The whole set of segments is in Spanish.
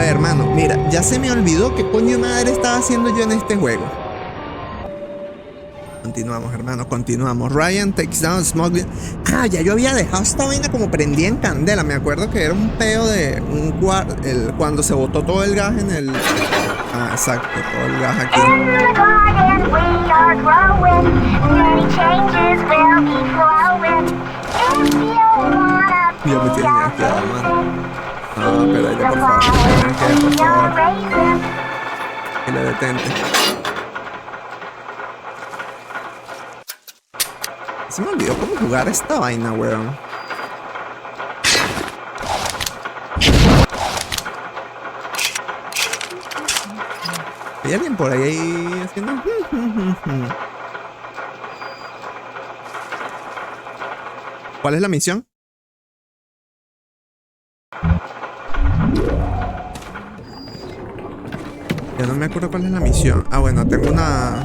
ver, hermano, mira, ya se me olvidó qué coño madre estaba haciendo yo en este juego. Continuamos, hermano, continuamos. Ryan takes down smuggling. Ah, ya yo había dejado esta vaina como prendida en candela. Me acuerdo que era un peo de cuando se botó todo el gas en el... Ah, exacto, todo el gas aquí. Yo me tenía que dar, hermano. No, pero ahí por favor. Por favor. Y le detente. Se me olvidó cómo jugar esta vaina, weón. ¿Hay alguien por ahí haciendo? ¿Cuál es la misión? Ya no me acuerdo cuál es la misión. Ah, bueno, tengo una...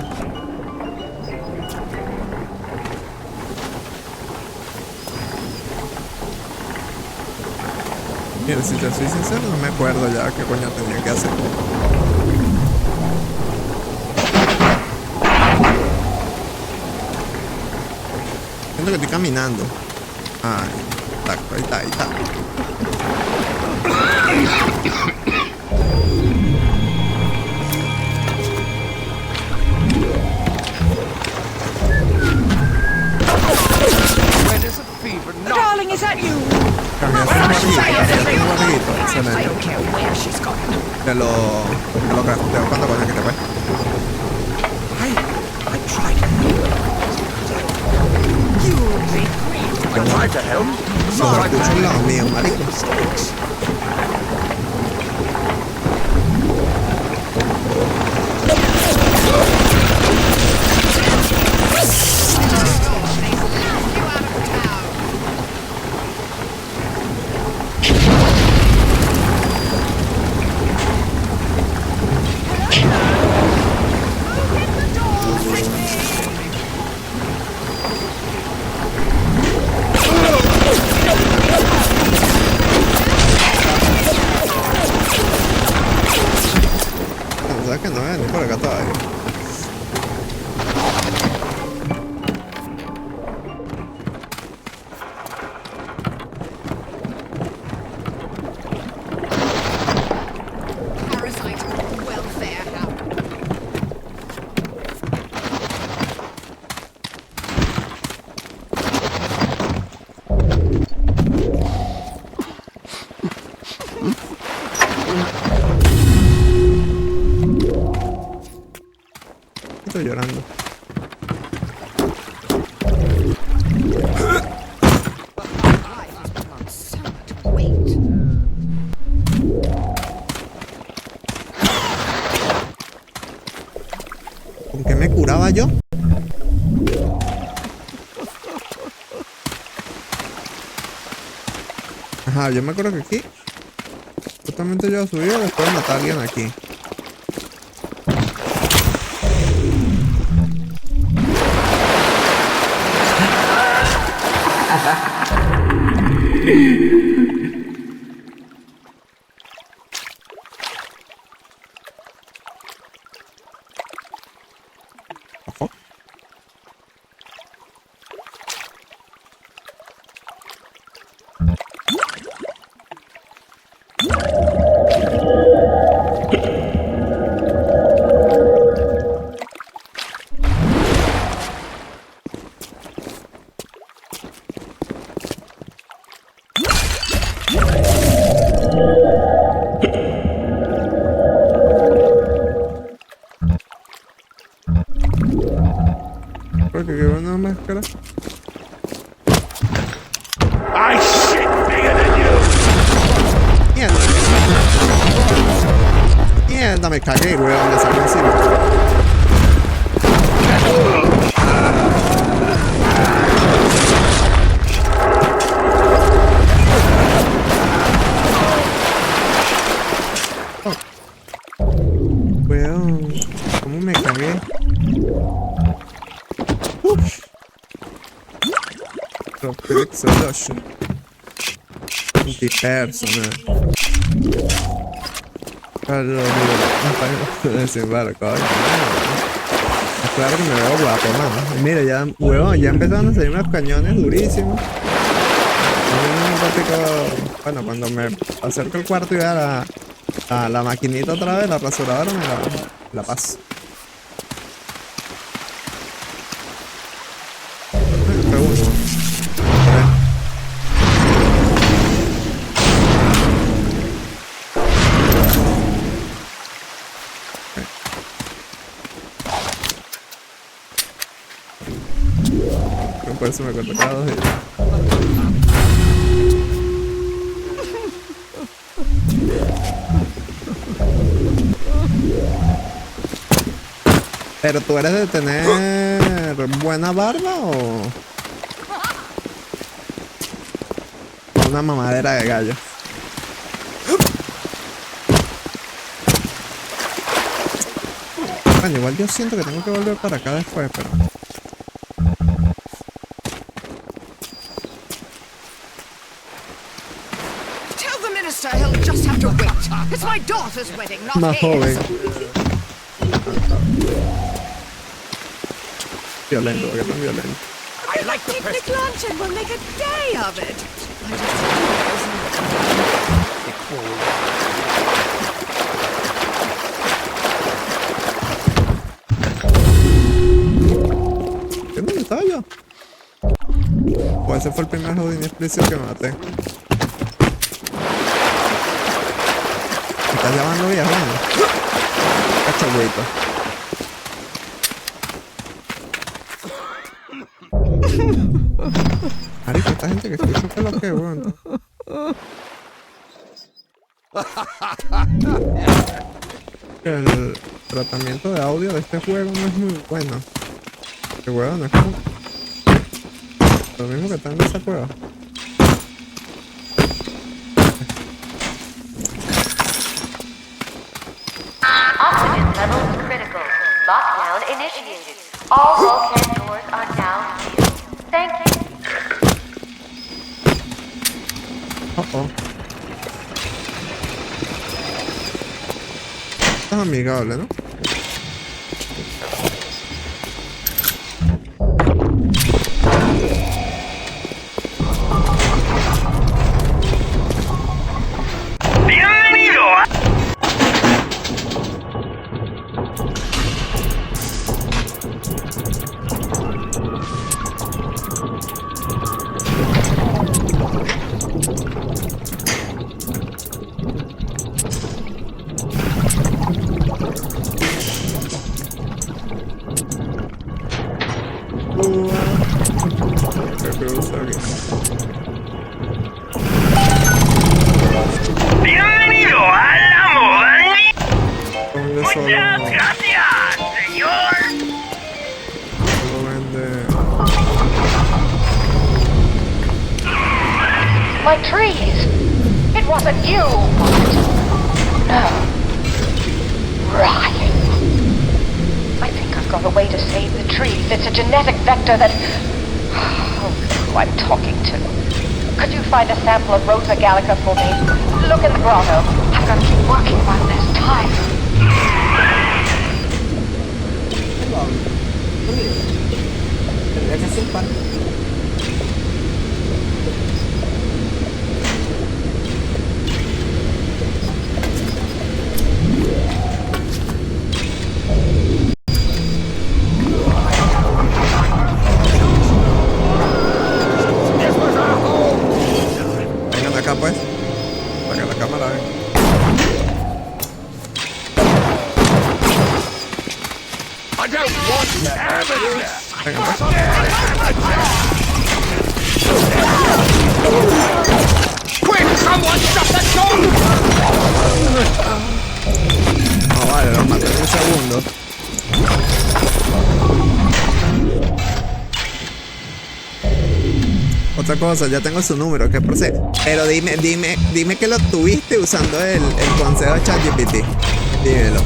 Mira, si te soy sincero, no me acuerdo ya qué coño tenía que hacer. Siento que estoy caminando. Ay, exacto, ahí está, ahí está. Darling, is that you? Excelente. Te lo crafteo cuando coño que te fue. No, lo escucho al lado mío, marico. Que no es ni por acá todavía. Estoy llorando. ¿Con qué me curaba yo? Ajá, yo me acuerdo que aquí justamente yo subí después de matar a alguien aquí. Porque qué buena máscara. I shit bigger than you. Mierda. Mierda, me cagué, weón, me salió encima. Oh. Weón, ¿cómo me cagué? Explosion. Antipersonal. Desembarco. Claro que me veo guapo, mano. Mira, ya, huevón, ya empezaron a salir unos cañones durísimos. Bueno, cuando me acerco al cuarto y vea la maquinita otra vez, la rasuradora, la paso. Uno. Por eso me corto cada 2 días. Pero tú eres de tener buena barba o una mamadera de gallo. Bueno, igual yo siento que tengo que volver para acá después, pero He'll just have to wait. It's my daughter's wedding, not más his. joven. Violento, porque tan violento. I like the picnic lunch and we'll make a day of it. ¿Qué no estaba yo? Pues ese fue el primer jodín explícito que maté. ¿Estás llamando viejo, mano? Cachagüito. Marico, esta gente que escucha que lo que, weón. El tratamiento de audio de este juego no es muy bueno. Este juego no es como lo mismo que está en esa cueva. Oxygen levels critical. Lockdown initiated. All bulkhead doors are now sealed. Thank you. Es amigable, ¿no? Bienvenido a la modernidad. Muchas gracias, señor. My trees! It wasn't you, was it? No. Ryan. I think I've got a way to save the trees. It's a genetic vector that... Oh, who I'm talking to. Could you find a sample of Rosa Gallica for me? Look in the grotto. I've got to keep working while there's time. Vengan acá pues, para que la cámara vea. I don't want to have it. Vengan pues. Quick, someone shut the door. No vale, los maté en un segundo. Otra cosa, ya tengo su número, ¿qué procede? Pero dime que lo tuviste usando el consejo de ChatGPT. Dímelo.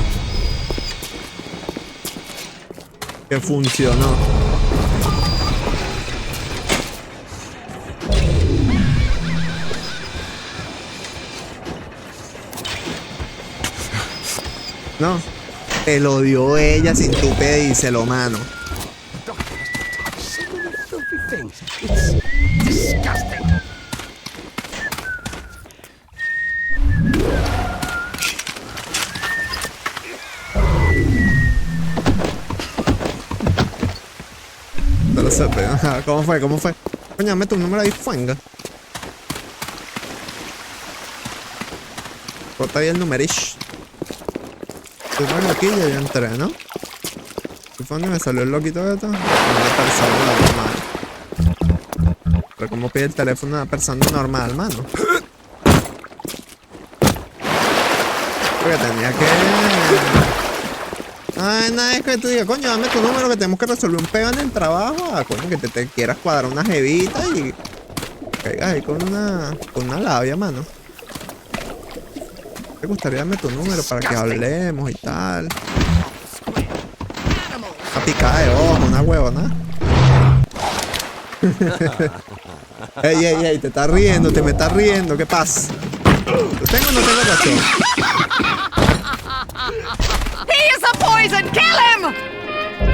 Que funcionó. No. Te lo dio ella sin tu pedírselo, mano. So many filthy things. It's disgusting. No lo sé, pero, ¿cómo fue? ¿Cómo fue? Coño, dame tu número ahí, fuenga. Corta ahí el numerish. Tú pones aquí y yo entré, ¿no? ¿Qué fue donde me salió el loquito de esto? Una persona normal. Pero ¿cómo pide el teléfono a una persona normal, mano? Porque tenía que... Ay, nada, es que tú digas, coño, dame tu número que tenemos que resolver un peo en el trabajo. Ah, coño, que te quieras cuadrar una jevita y caigas ahí con una labia, mano. ¿Te gustaría darme tu número para que hablemos y tal? Una picada de ojo, una huevona. Ey, te estás riendo, me estás riendo, ¿qué pasa? ¿Tengo o no tengo razón? He is a poison! Kill him!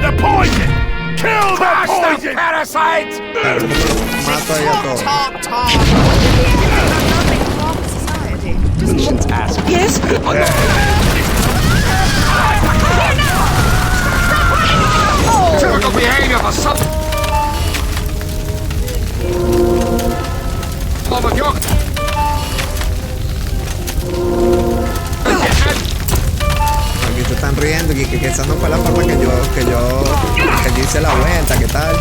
The poison! Kill the poison! Parasite! Mato ahí a todos. Talk. Nothing wrong with society. Just Ask. yes. Typical behavior for some... Oh my God! Aquí se están riendo, que esa no fue la forma que yo hice la vuelta, ¿qué tal?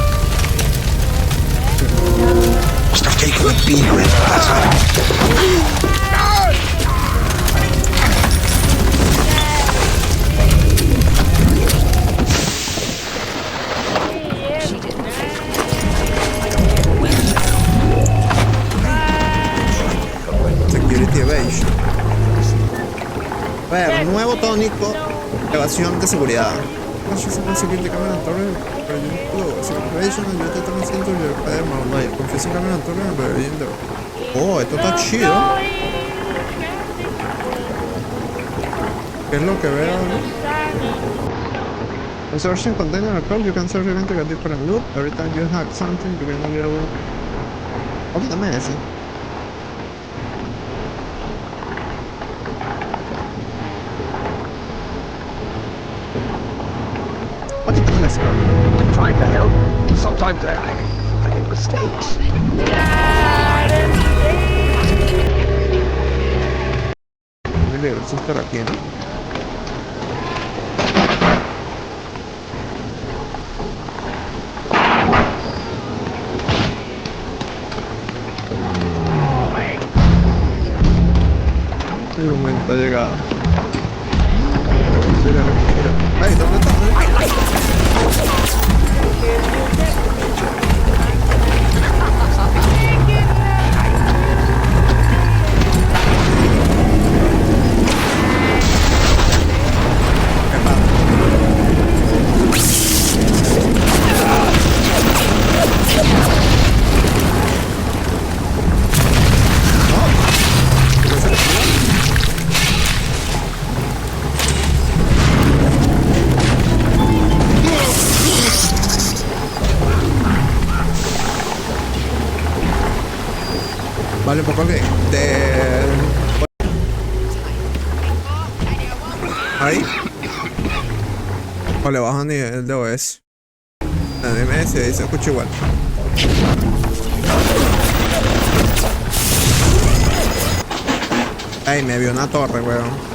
Must have taken a beating, Lázaro. Security evasion. A ver, nuevo tónico, evasión de seguridad. Oh, esto está chido. ¿Qué es lo que veo? Insertion container account, you can search event a different loop. Every time you hack something, you can get away. Ok, dame ese. I'm trying to help. Sometimes I make mistakes. Voy a leer el suster aquí, ¿no? El momento ha llegado. Ay, ¿dónde está? Vale, un poco de... Ahí. O le bajo nivel de OS. La DMS se escucha igual. Ay, me vio una torre, weón.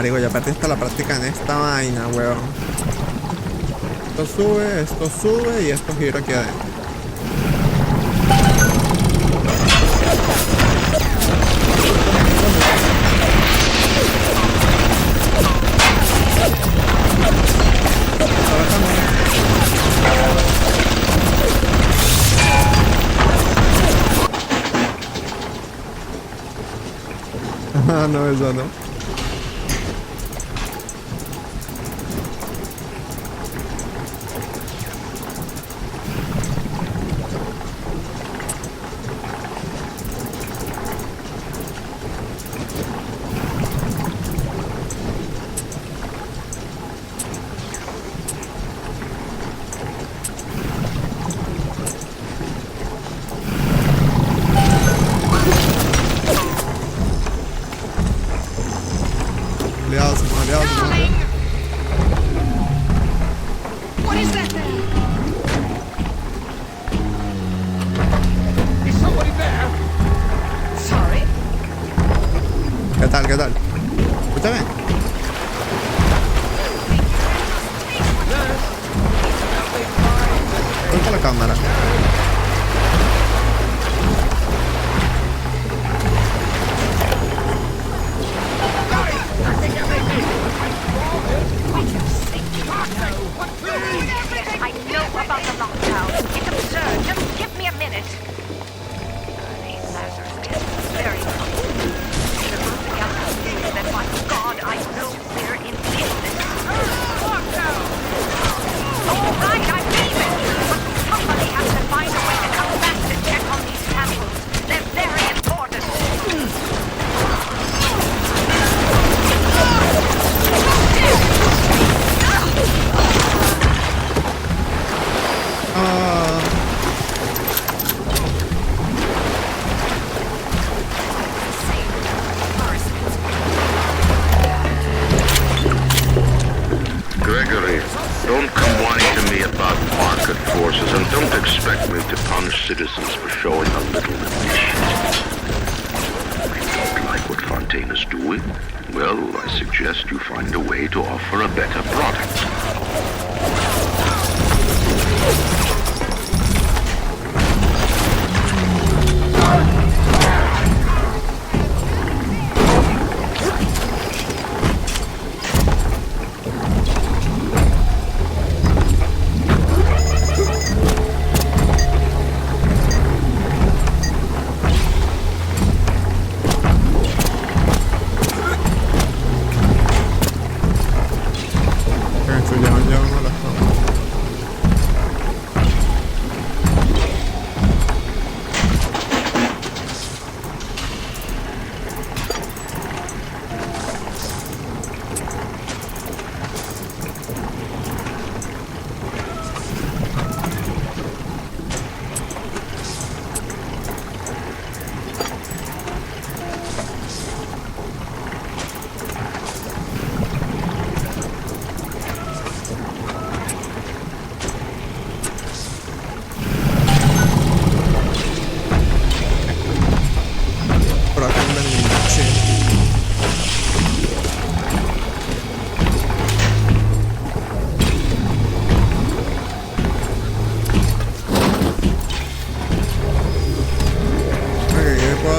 Digo, ya aparte está la práctica en esta vaina, weón. Esto sube y esto gira aquí adentro. Ah, no, eso no. What is that there? Is somebody there? Sorry. ¿Qué tal? ¿Qué tal? Escúchame. ¿Dónde está la cámara? I know about the lockdown. It's absurd. Just give me a minute. These Lazarus tests are very close. The root together that by God, I know we're in business. All right, I believe it. But somebody has to find a way to come back to check on these samples. They're very important. Gregory, don't come whining to me about market forces, and don't expect me to punish citizens for showing a little initiative. If you don't like what Fontaine is doing, well, I suggest you find a way to offer a better product.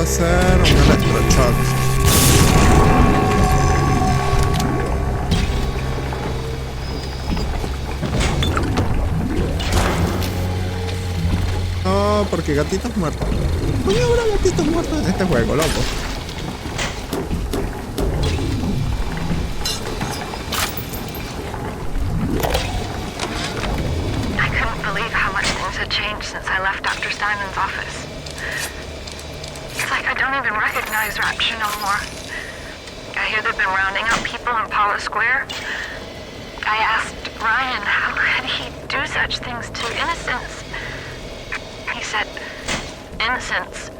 Hacer un electroshock. No, porque gatitos muertos. ¿Cómo habrá gatitos muertos en este juego, loco? I couldn't believe how much things had changed since I left Dr. Simon's office. It's like I don't even recognize Rapture no more. I hear they've been rounding up people in Paula Square. I asked Ryan how could he do such things to innocents. He said, innocents.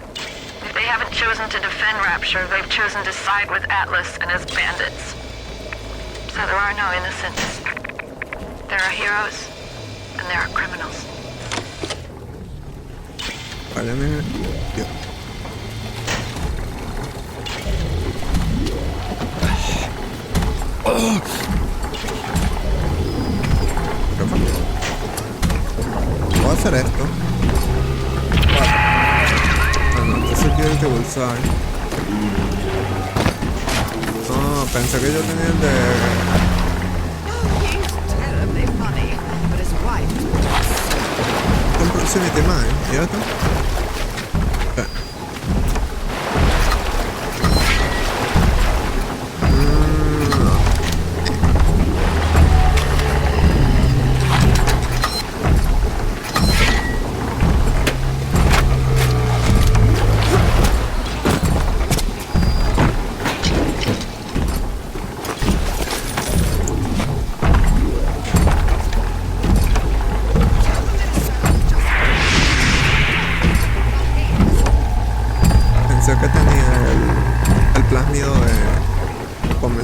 If they haven't chosen to defend Rapture, they've chosen to side with Atlas and his bandits. So there are no innocents. There are heroes, and there are criminals. Vale, voy a hacer esto. Bueno, entonces quiero que bolsar. No, pensé que yo tenía el de... He's terribly funny, but his wife... con proximity mine. ¿Y esto?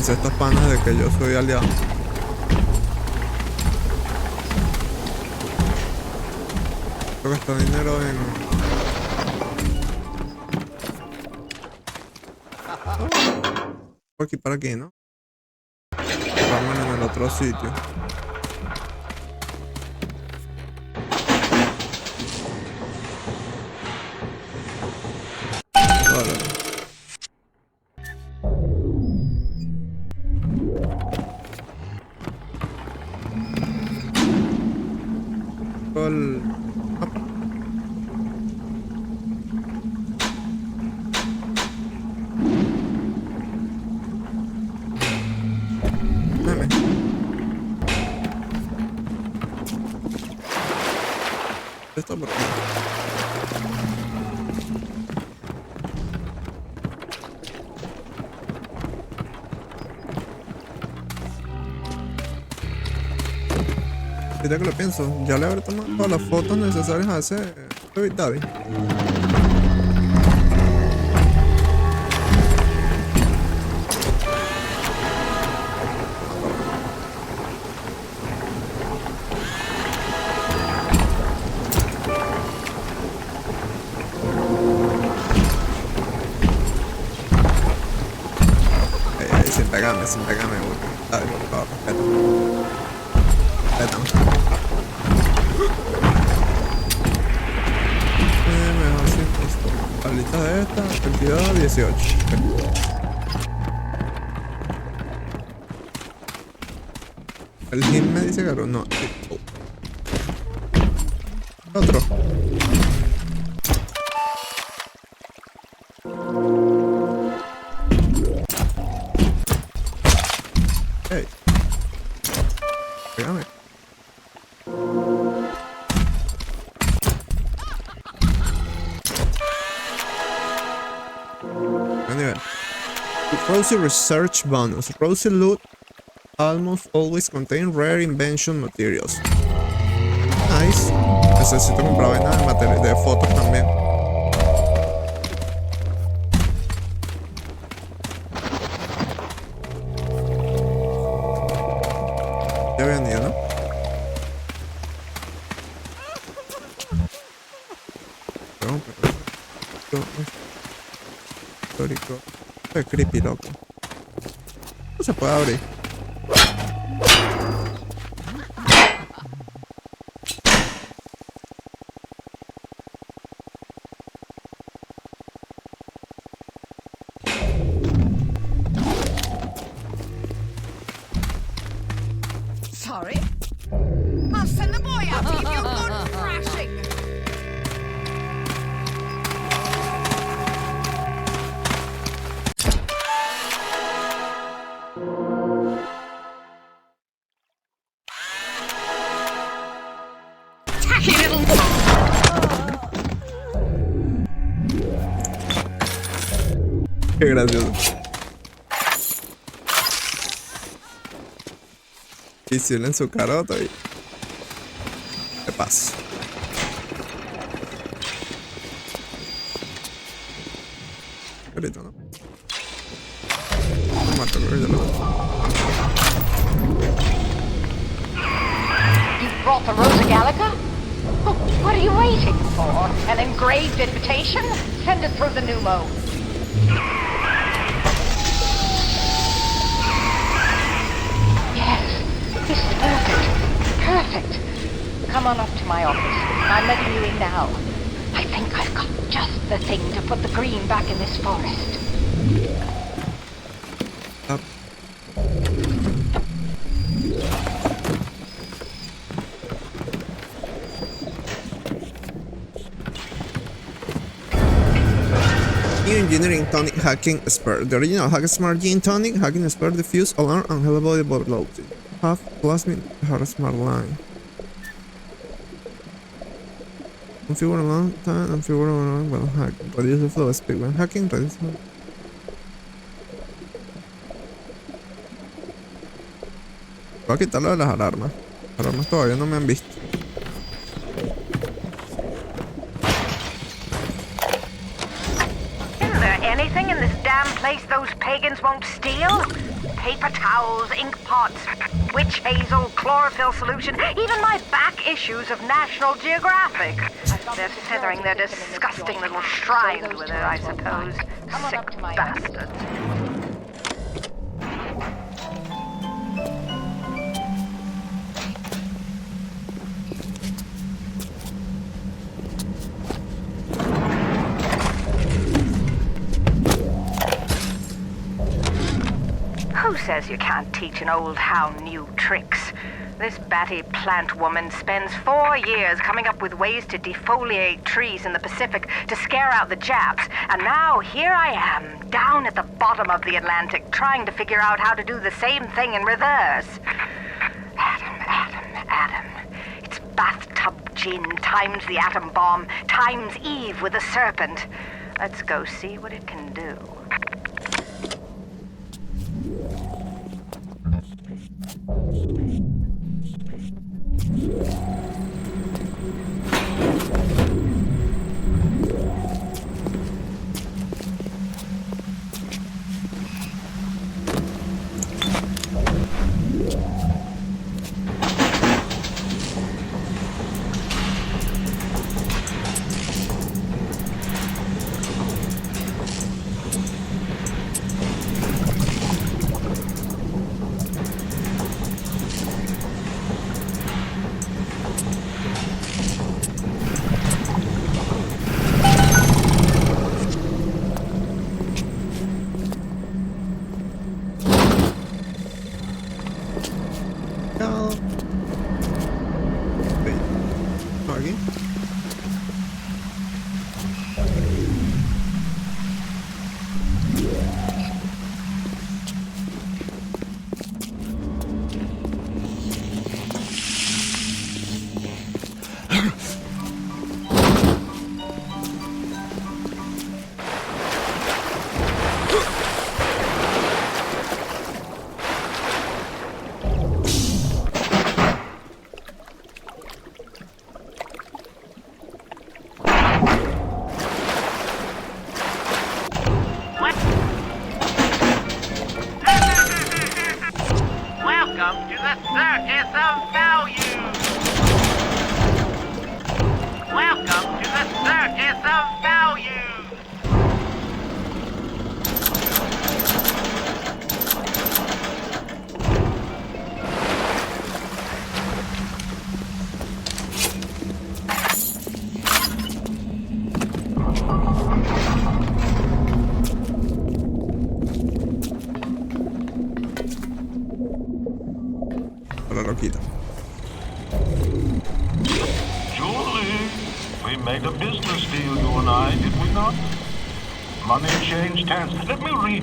Pensé estos panas de que yo soy aliado. Creo que está dinero en... Por aquí para aquí, ¿no? Vamos en el otro sitio. El mapa. Dame. Esto por aquí. Ahorita que lo pienso, ya le habré tomado todas las fotos necesarias a ese David. Sin pegarme, güey. Dale, por favor, respeta. Mejor sin esto. Palitas de esta, 22, 18. El hit me dice que no. Otro. Hey. Pégame. Nivel. Rosy Research Bonus. Rosy Loot almost always contain rare invention materials. Nice. Necesito comprar vainas de materiales de fotos también. Ya habían ido, ¿no? Histórico. Es creepy, loco. No se puede abrir. Sorry. I'll send the boy out to give you a good thrashing. Tacky little... Qué gracioso. Hicieron en su carota y... ¿Qué pasa? Ahorita, ¿no? No mato, creo que ya lo... You brought the Rosa Gallica? Oh, what are you waiting for? An engraved invitation? Send it through the pneumo. Yes, this is perfect. Perfect. Come on up to my office. I'm letting you in now. I think I've got just the thing to put the green back in this forest. Up. New Engineering Tonic Hacking Spare. The original Hack Smart Gene Tonic Hacking Spare diffuse alarm and hello body loaded. Half plasmid Hack Smart Line. Configure long time and figure when hacking. Reduce the flow speed when hacking. Reduce the... Voy a quitarlo de las alarmas. Las alarmas todavía no me han visto. Isn't there anything in this damn place those pagans won't steal? paper towels, ink pots, witch hazel, chlorophyll solution, even my back issues of National Geographic. They're feathering their disgusting little shrines with it, I suppose. Sick bastards. Who says you can't teach an old hound new tricks? This batty plant woman spends 4 years coming up with ways to defoliate trees in the Pacific to scare out the Japs, and now here I am, down at the bottom of the Atlantic, trying to figure out how to do the same thing in reverse. Adam. It's bathtub gin times the atom bomb times Eve with a serpent. Let's go see what it can do.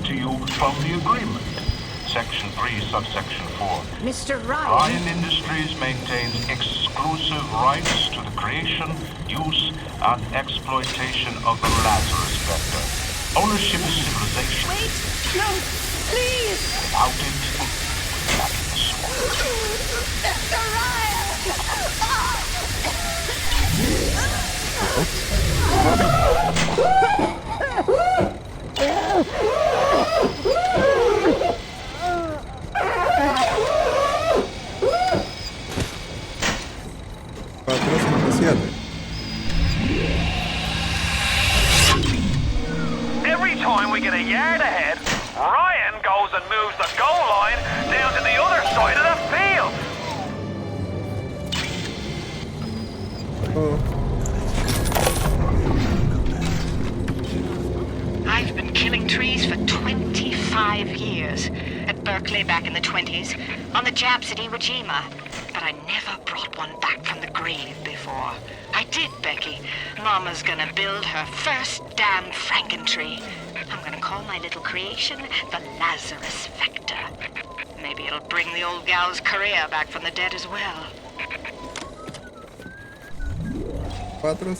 To you from the agreement. Section 3, subsection 4. Mr. Ryan. Ryan Industries maintains exclusive rights to the creation, use, and exploitation of the Lazarus vector. Ownership is civilization. Wait, no, please. Without it, we're back in the swamp. Mr. Ryan. Every time we get a yard ahead, Ryan goes and moves the goal line down to the other side of the field. I've been killing trees for 25 years. At Berkeley back in the 20s, on the Japs at Iwo Jima. But I never brought one back from the grave before. I did, Becky. Mama's gonna build her first damn Frankentree. I'm gonna call my little creation the Lazarus Vector. Maybe it'll bring the old gal's career back from the dead as well. 4, 7.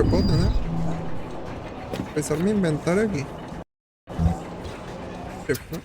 puedo tener. Empezar mi inventario aquí. Shift, ¿no?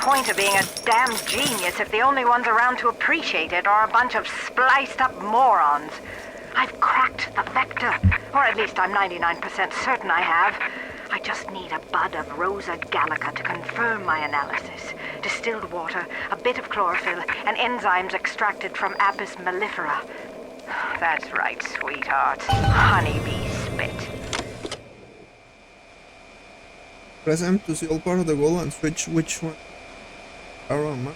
Point of being a damn genius if the only ones around to appreciate it are a bunch of spliced up morons. I've cracked the vector, or at least I'm 99% certain I have. I just need a bud of Rosa gallica to confirm my analysis. Distilled water, a bit of chlorophyll, and enzymes extracted from Apis mellifera. That's right, sweetheart. Honeybee spit. Press M to see all part of the goal and switch which one. Arrow map.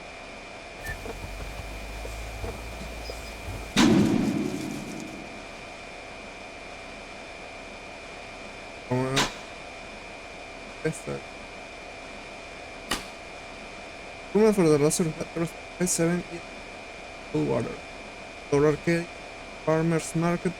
Room for the Lázaro 7 full water. Door arcade, farmer's market.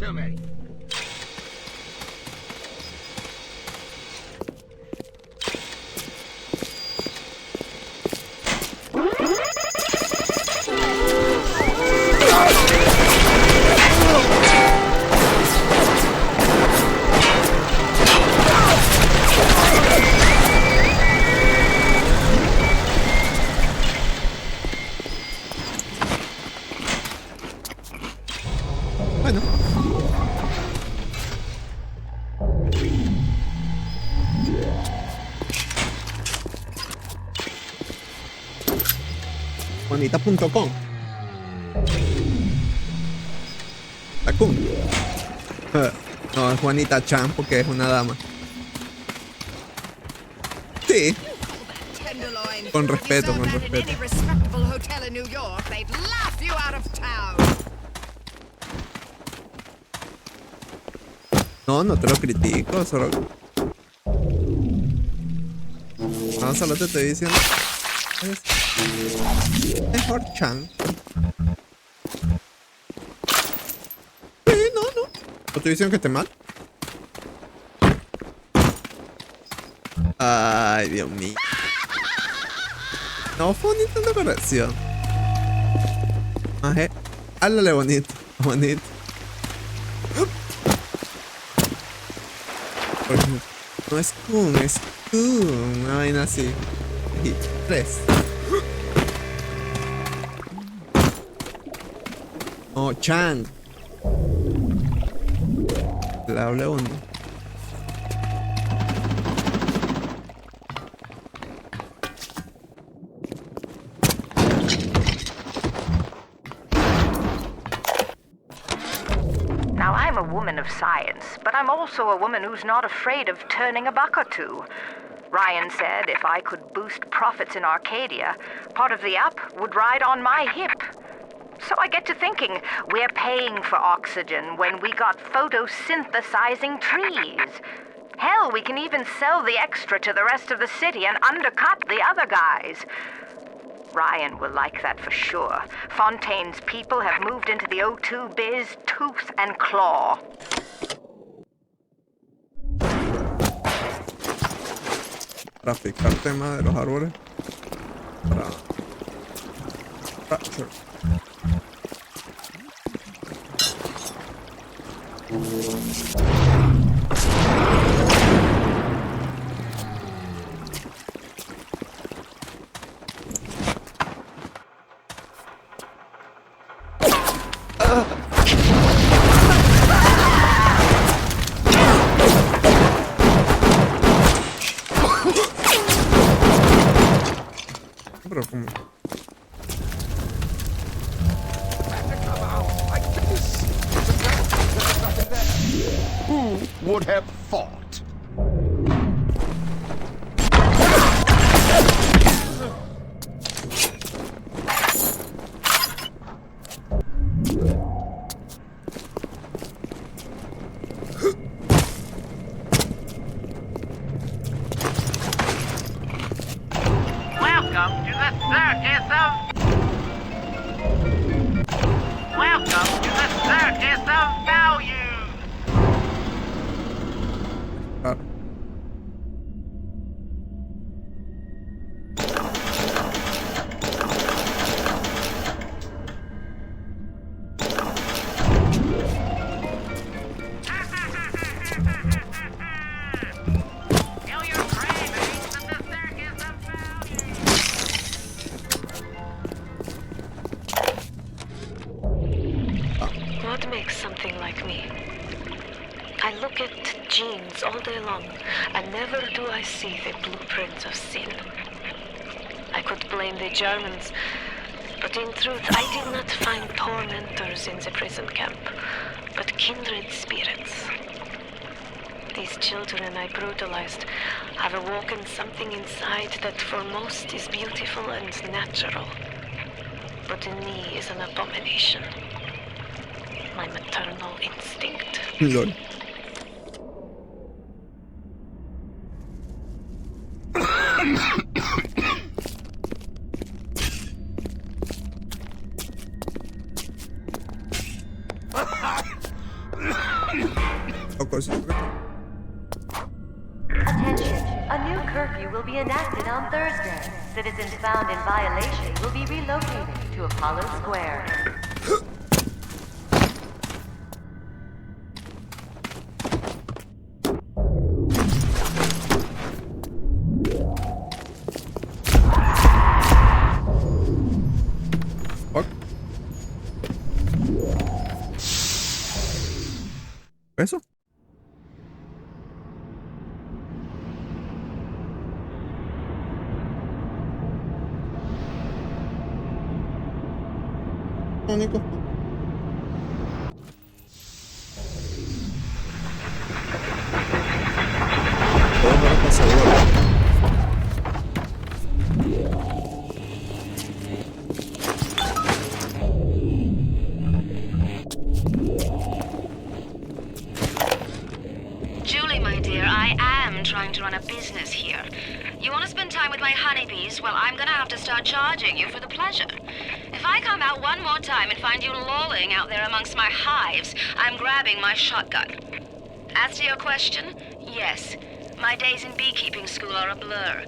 to me. Bueno. Juanita.com. La Kun. No, es Juanita Chan porque es una dama. Sí. Tenderloin. Con respeto, If you con served that in respeto. any respectable hotel in New York, they'd laugh you out of town. No, no te lo critico, solo. No, solo te estoy diciendo. Es mejor Chan. Sí, no. No estoy diciendo que esté mal. Ay, Dios mío. No fue un intento de corrección. Ajé. Háblale bonito. Bonito. Porque no es Kun, es Kun. Una vaina así. Y 3. No, Chan. Le hablé uno. Now, I'm a woman of science, but I'm also a woman who's not afraid of turning a buck or two. Ryan said if I could boost profits in Arcadia, part of the app would ride on my hip. So I get to thinking, we're paying for oxygen when we got photosynthesizing trees. Hell, we can even sell the extra to the rest of the city and undercut the other guys. Ryan will like that for sure. Fontaine's people have moved into the O2 biz tooth and claw. Para fijar el tema de los árboles. Para. Fracture. Pero como. Who would have thought? Welcome to the circus of... Welcome to the circus of value! Ah. Tell your cravings that the circus of value! What makes something like me? I look at genes all day long, and never do I see the blueprint of sin. I could blame the Germans, but in truth I did not find tormentors in the prison camp, but kindred spirits. These children I brutalized have awoken something inside that for most is beautiful and natural, but in me is an abomination. My maternal instinct. Lol. O cosas. Attention, a new curfew will be enacted on Thursday. Citizens found in violation will be relocated to Apollo Square. ¿Eso? Único. Todo me lo pasé ahora. Trying to run a business here. You want to spend time with my honeybees? Well, I'm gonna have to start charging you for the pleasure. If I come out one more time and find you lolling out there amongst my hives, I'm grabbing my shotgun. As to your question, yes, my days in beekeeping school are a blur.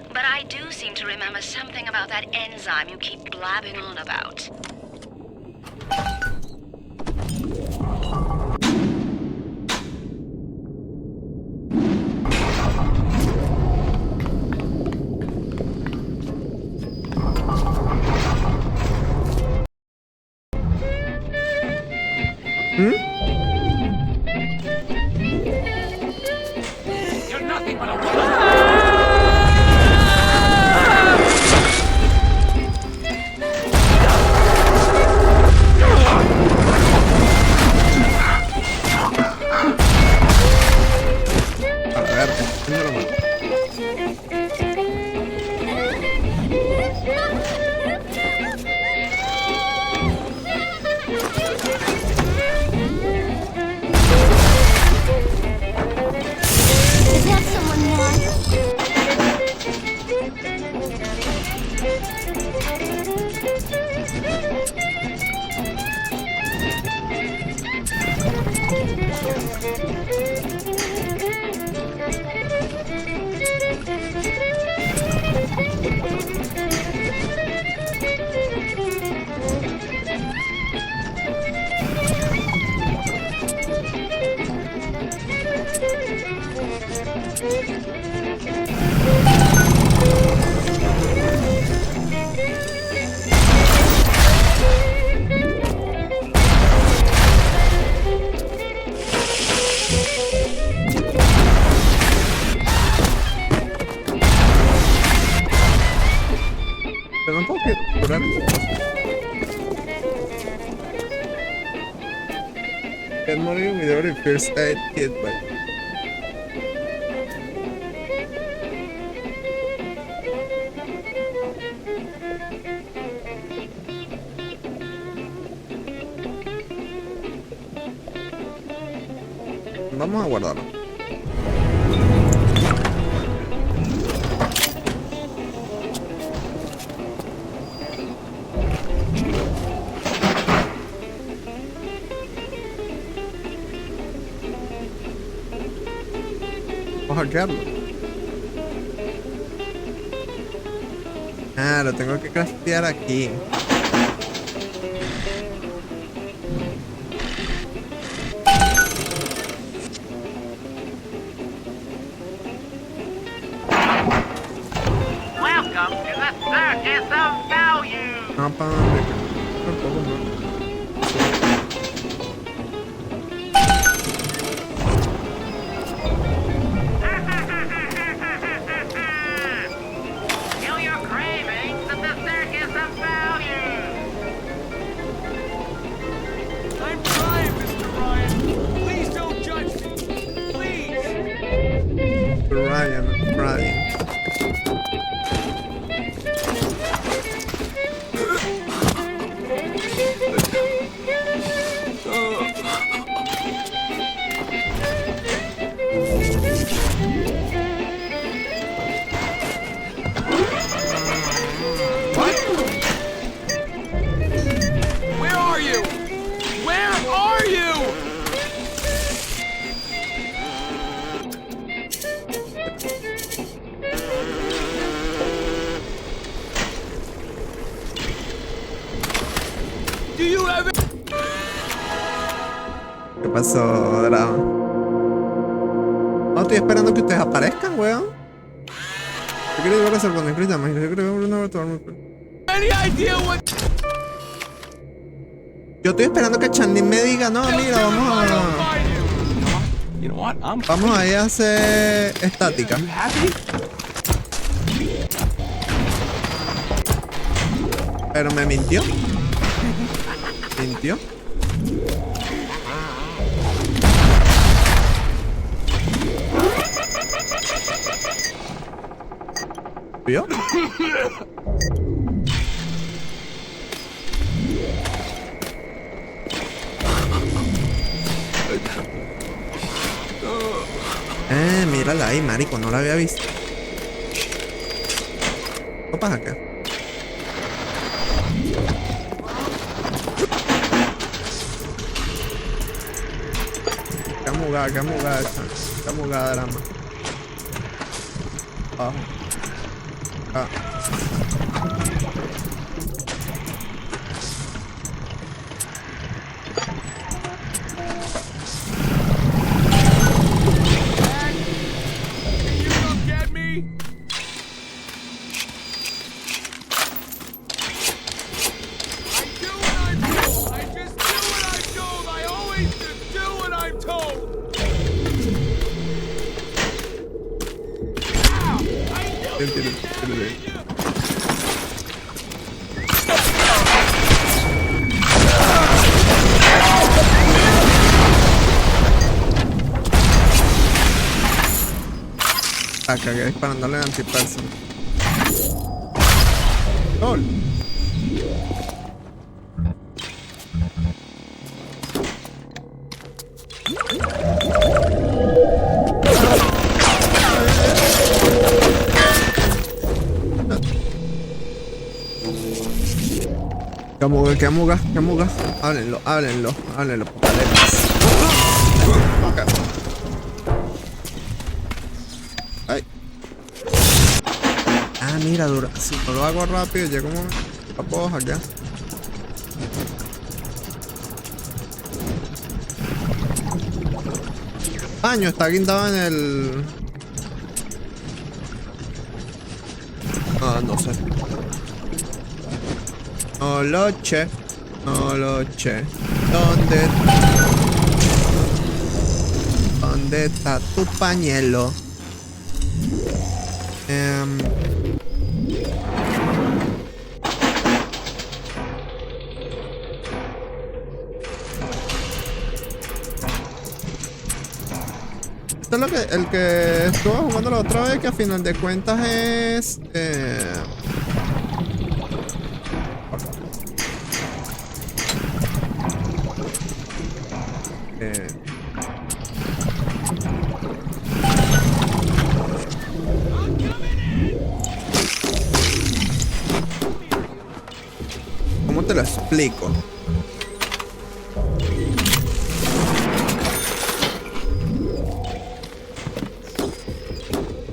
But I do seem to remember something about that enzyme you keep blabbing on about. You're nothing but a Can morir without a first aid kit, but vamos a guardarlo. Vamos a hackearlo. Ah, lo tengo que craftear aquí. Welcome to the circus of value. Ah, para dónde. Tampoco no. Kill your cravings at the circus of value. I'm trying, Mr. Ryan. Please don't judge me. Please. Ryan, I'm trying. ¿Qué pasó, drama? No, estoy esperando que ustedes aparezcan, weón. Yo quería llevar a hacer con Inglés, yo creo que una Yo estoy esperando que Chanlin me diga, no, mira, vamos a ir a hacer estática. Pero me mintió. Mintió. ¿Vio? Mírala ahí, marico, no la había visto. ¿Qué pasa acá? Qué mugada, drama. Abajo. Ah. Cagué disparándole al antiperson. ¡Gol! ¿Qué amuga? Háblenlo. Paletas. Okay. Ay. Ah, mira, dura. Si no lo hago rápido, llego como la puedo hackear. Baño está guindado en el. No sé. No lo che. ¿Dónde está tu pañuelo? Esto es lo que el que estuvo jugando la otra vez, que a final de cuentas es ¿cómo te lo explico?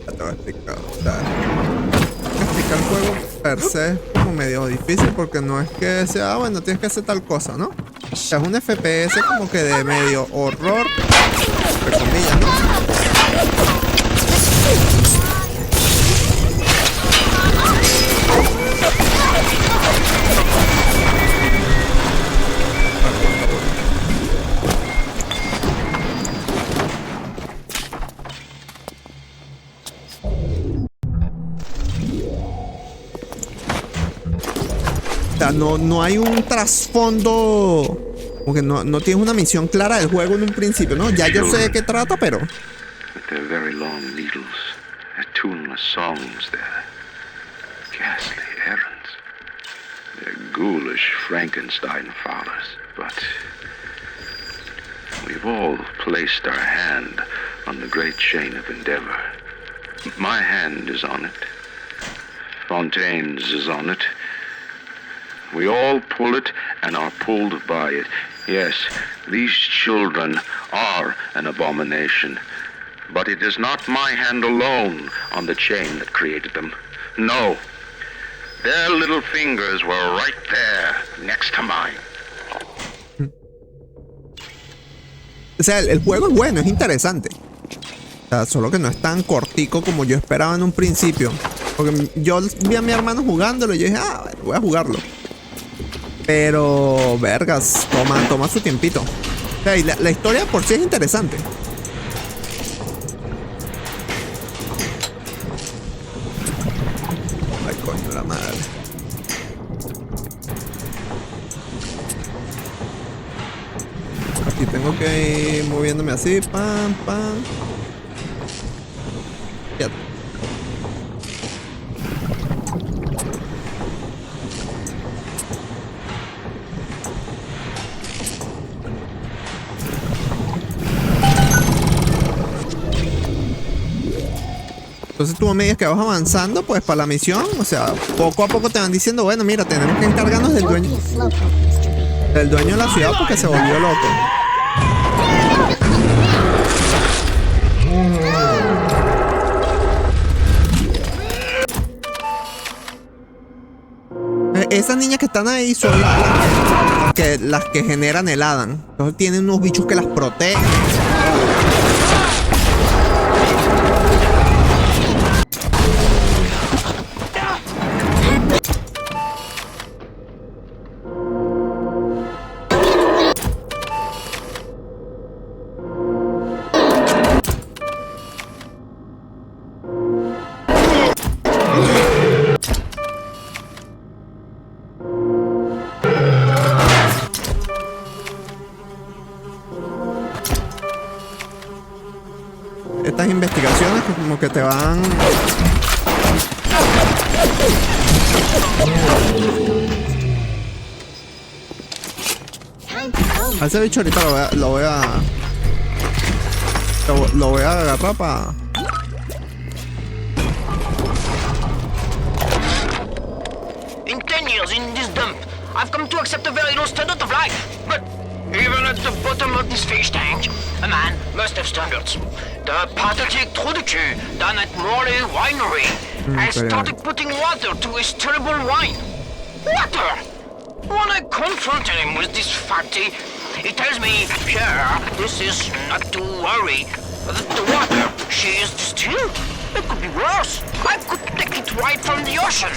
Ya te voy a explicar. Explicar el juego per se es como medio difícil, porque no es que sea, bueno, tienes que hacer tal cosa, ¿no? O sea, es un FPS como que de medio horror, entre comillas, ¿no? O sea, no hay un trasfondo, como que no tienes una misión clara del juego en un principio, ¿no? Ya yo sé de qué trata, pero Their very long needles, their tuneless songs, their ghastly errands, their ghoulish Frankenstein fathers. But we've all placed our hand on the great chain of endeavor. My hand is on it. Fontaine's is on it. We all pull it and are pulled by it. Yes, these children are an abomination. But it is not my hand alone on the chain that created them. No. Their little fingers were right there next to mine. O sea, el juego es bueno, es interesante. O sea, solo que no es tan cortico como yo esperaba en un principio. Porque yo vi a mi hermano jugándolo y yo dije, ah, bueno, voy a jugarlo. Pero, vergas, toma su tiempito. O sea, y la historia por sí es interesante. Ay, coño, la madre. Aquí tengo que ir moviéndome así, pam, pam. Ya. Entonces tú a medida que vas avanzando, pues para la misión, o sea, poco a poco te van diciendo, bueno, mira, tenemos que encargarnos del dueño de la ciudad porque se volvió loco. Esas niñas que están ahí son las que generan el Adam. Entonces tienen unos bichos que las protegen. Estas investigaciones como que te van... A ese bicho ahorita lo voy a agarrar para... In 10 years in this dump, I've come to accept a very low standard of life. But even at the bottom of this fish tank, a man must have standards. The pathetic Trudecu done at Morley Winery. I started putting water to his terrible wine. Water! When I confronted him with this facty, he tells me, Pierre, this is not to worry. The water, she is distilled. It could be worse. I could take it right from the ocean.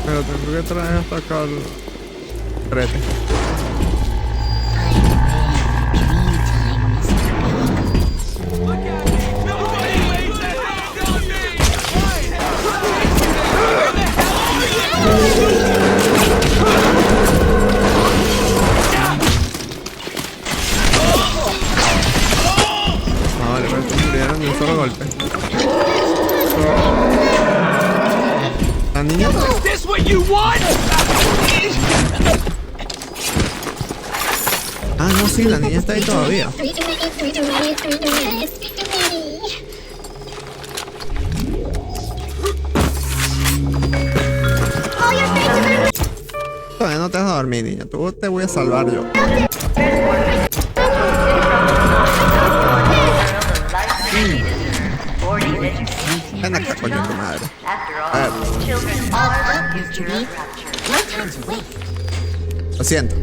Pero tengo que traer hasta acá el brete. Vale, pero esto murieron de un solo golpe. La niña... Ah, no, sí, la niña está ahí todavía. Todavía no te vas a dormir, niña. Tú te voy a salvar yo. Ven acá, coño, tu madre. Lo siento.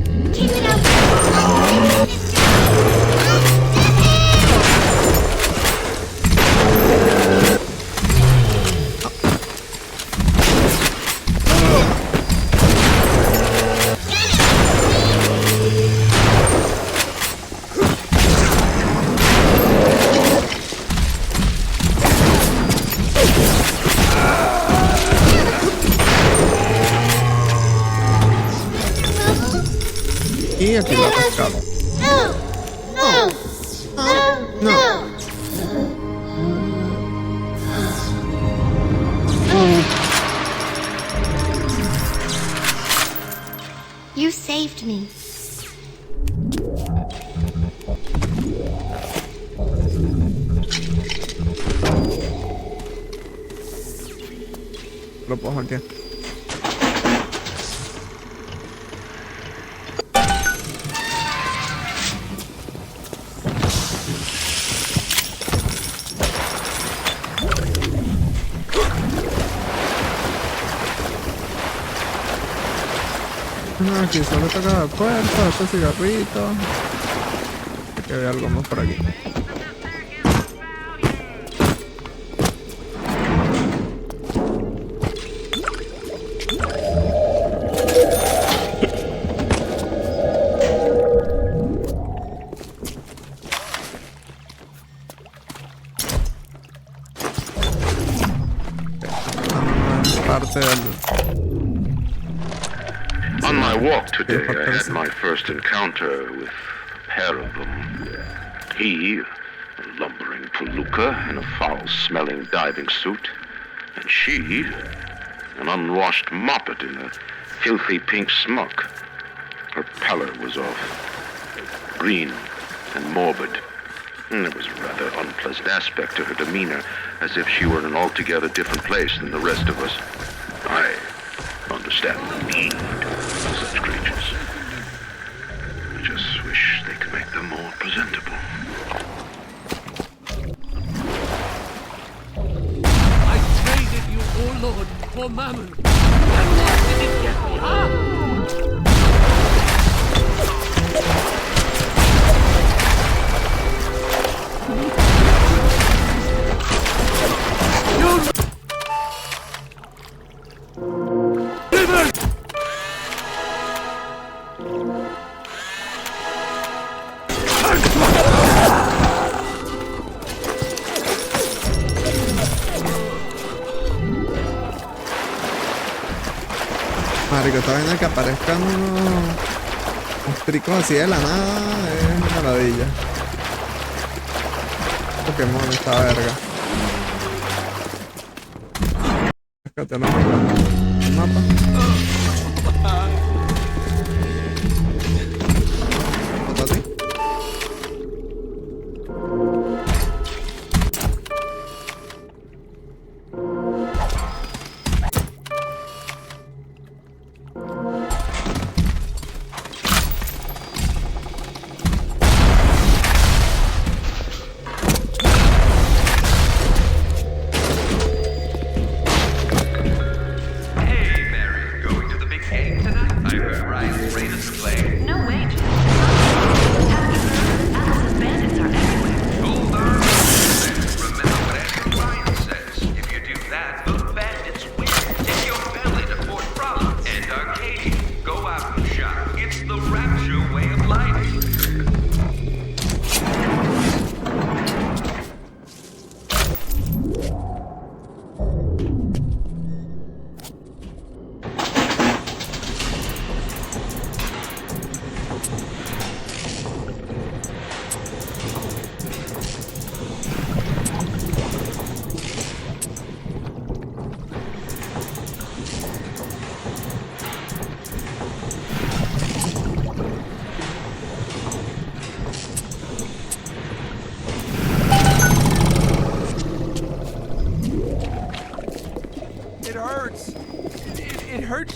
Y aquí lo pescamos. No. You saved me. Lo puedo hackear. No, aquí solo toca la puerta, este cigarrito. Que vea algo más por aquí. Parte del... On my walk today, I had my first encounter with a pair of them. He, a lumbering palooka in a foul-smelling diving suit, and she, an unwashed moppet in a filthy pink smock. Her pallor was off, green and morbid. And there was a rather unpleasant aspect to her demeanor, as if she were in an altogether different place than the rest of us. I understand the need for such creatures. I just wish they could make them more presentable. I traded you, O Lord, for mammon. And what did it get me, huh? Marico, esta vaina que aparezcan unos tricos así de la nada es una maravilla. Pokémon esta verga. Fíjate, no el mapa. ¿Otro a ti?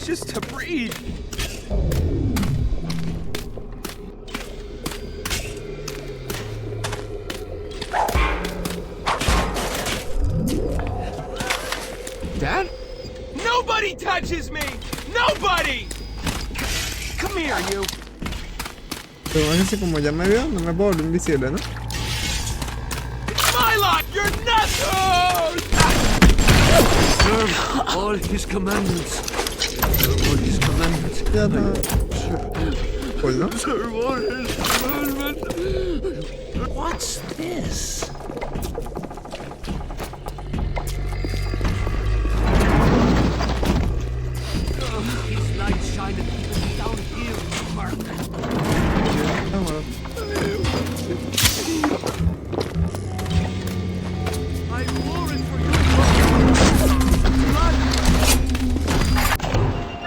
Just to breathe. Dad? Nobody touches me! Nobody! Come here, you. Pero fíjense, como ya me vio, no me puedo volver invisible, ¿no? It's my lot! You're not! Serve all his commandments. Serve all his commandments. Ya está. Pues no. Serve all his commandments. What's this? His light shineth even down here in the murk. I war it for you.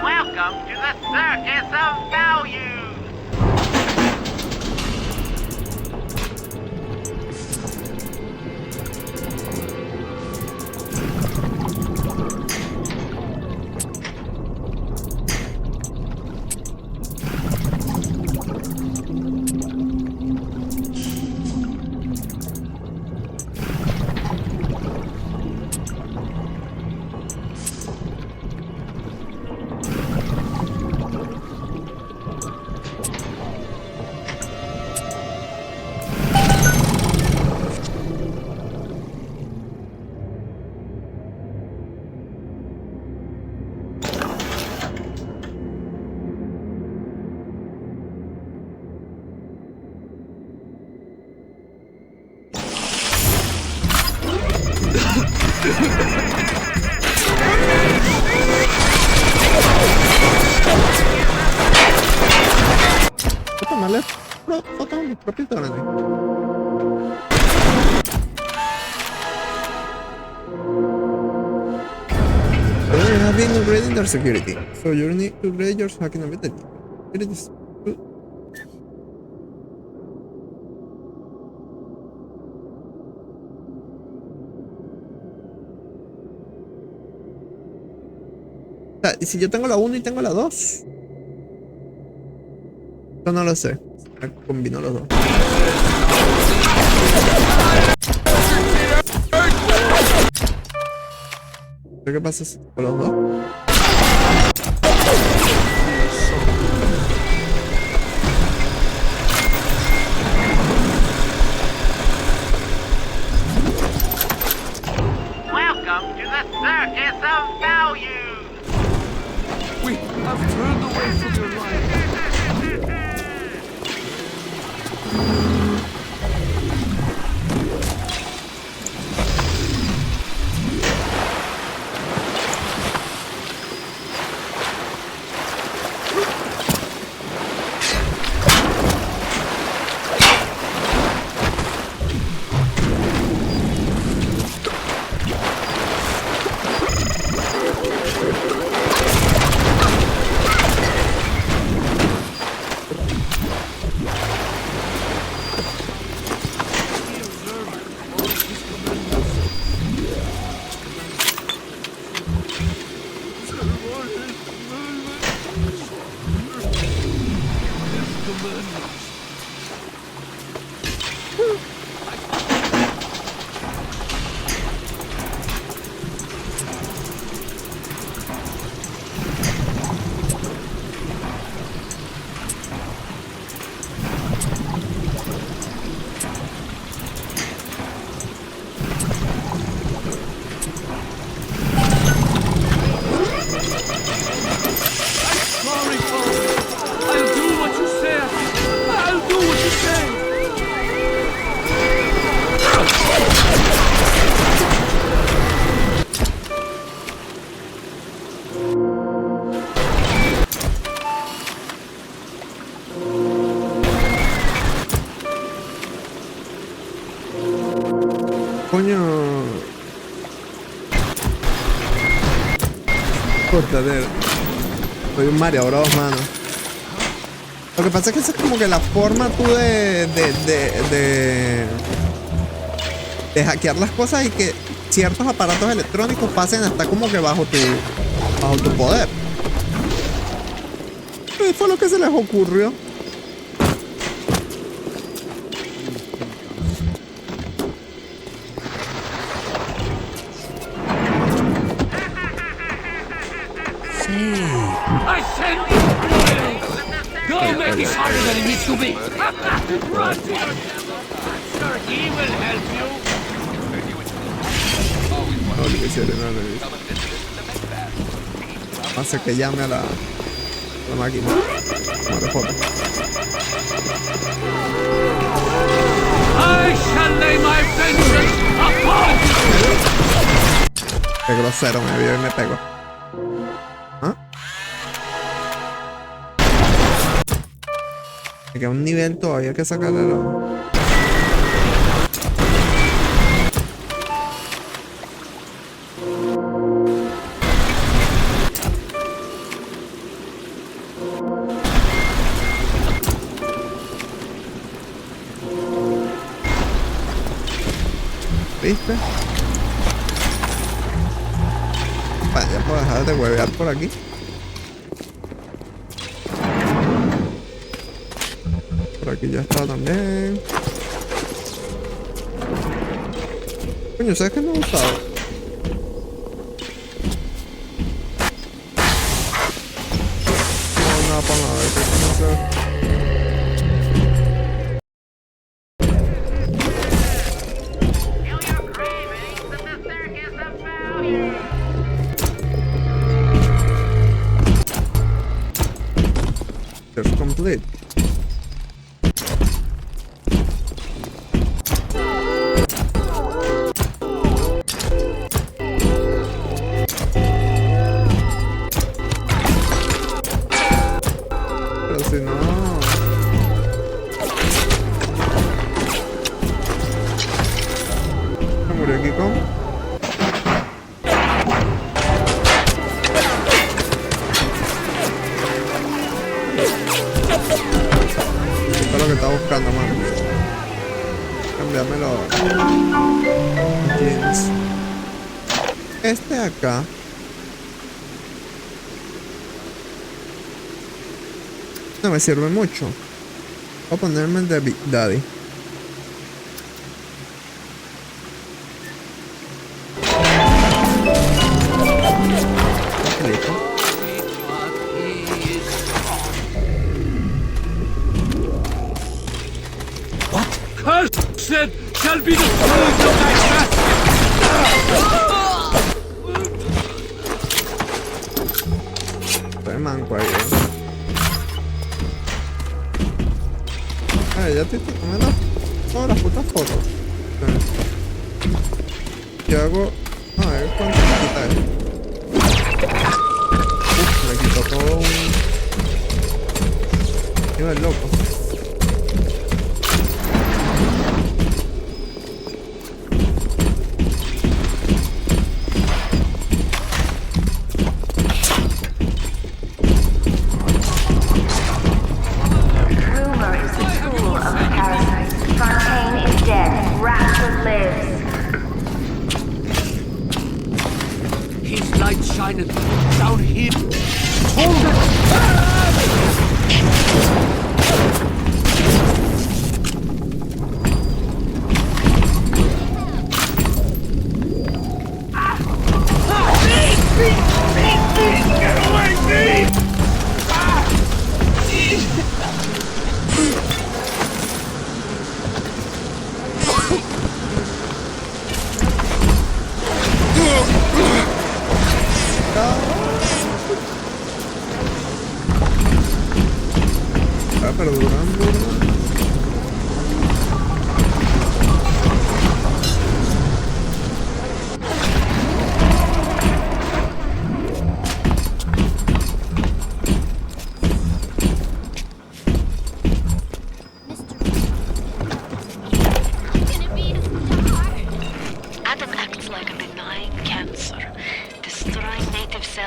Welcome to the Circus of Value! tomarle fotos a mis propios dones. You have been upgrading their security, so you need to upgrade your hacking ability. It is y si yo tengo la 1 y tengo la 2, yo no lo sé. Combino los dos. ¿Qué pasa con los dos? Welcome to the circus of value. We have turned away from your life. Coño. Cortadero. Soy un Mario Bros, mano. Lo que pasa es que esa es como que la forma tú de hackear las cosas y que ciertos aparatos electrónicos pasen hasta como que bajo tu poder. ¿Qué fue lo que se les ocurrió? I send you don't make it harder than it needs to be. Run to your sure, he will help you. Hace que llame a la máquina. Vale, foto. I shall lay my vengeance upon you. Qué grosero, me vio y me pegó. ¿Ah? Me queda un nivel todavía que sacarle la... ¿Viste? Vale, ya puedo dejar de huevear por aquí. Por aquí ya está también. Coño, ¿sabes qué me ha gustado? No, para nada, que no sé. Complete. Pero si no... Abrió aquí con. Esto es lo que estaba buscando, mano. Cambiármelo. Jeans. Este de acá. No me sirve mucho. Voy a ponerme el de Big Daddy. Cursed shall be the fruit of thy master! Estoy manco ahí, Ay, ya estoy tomando todas las putas fotos. Yo hago. A ver cuánto me quita esto. Me quitó todo un. Iba el loco. Down here. Hold it! Get away, thief! Pero durando.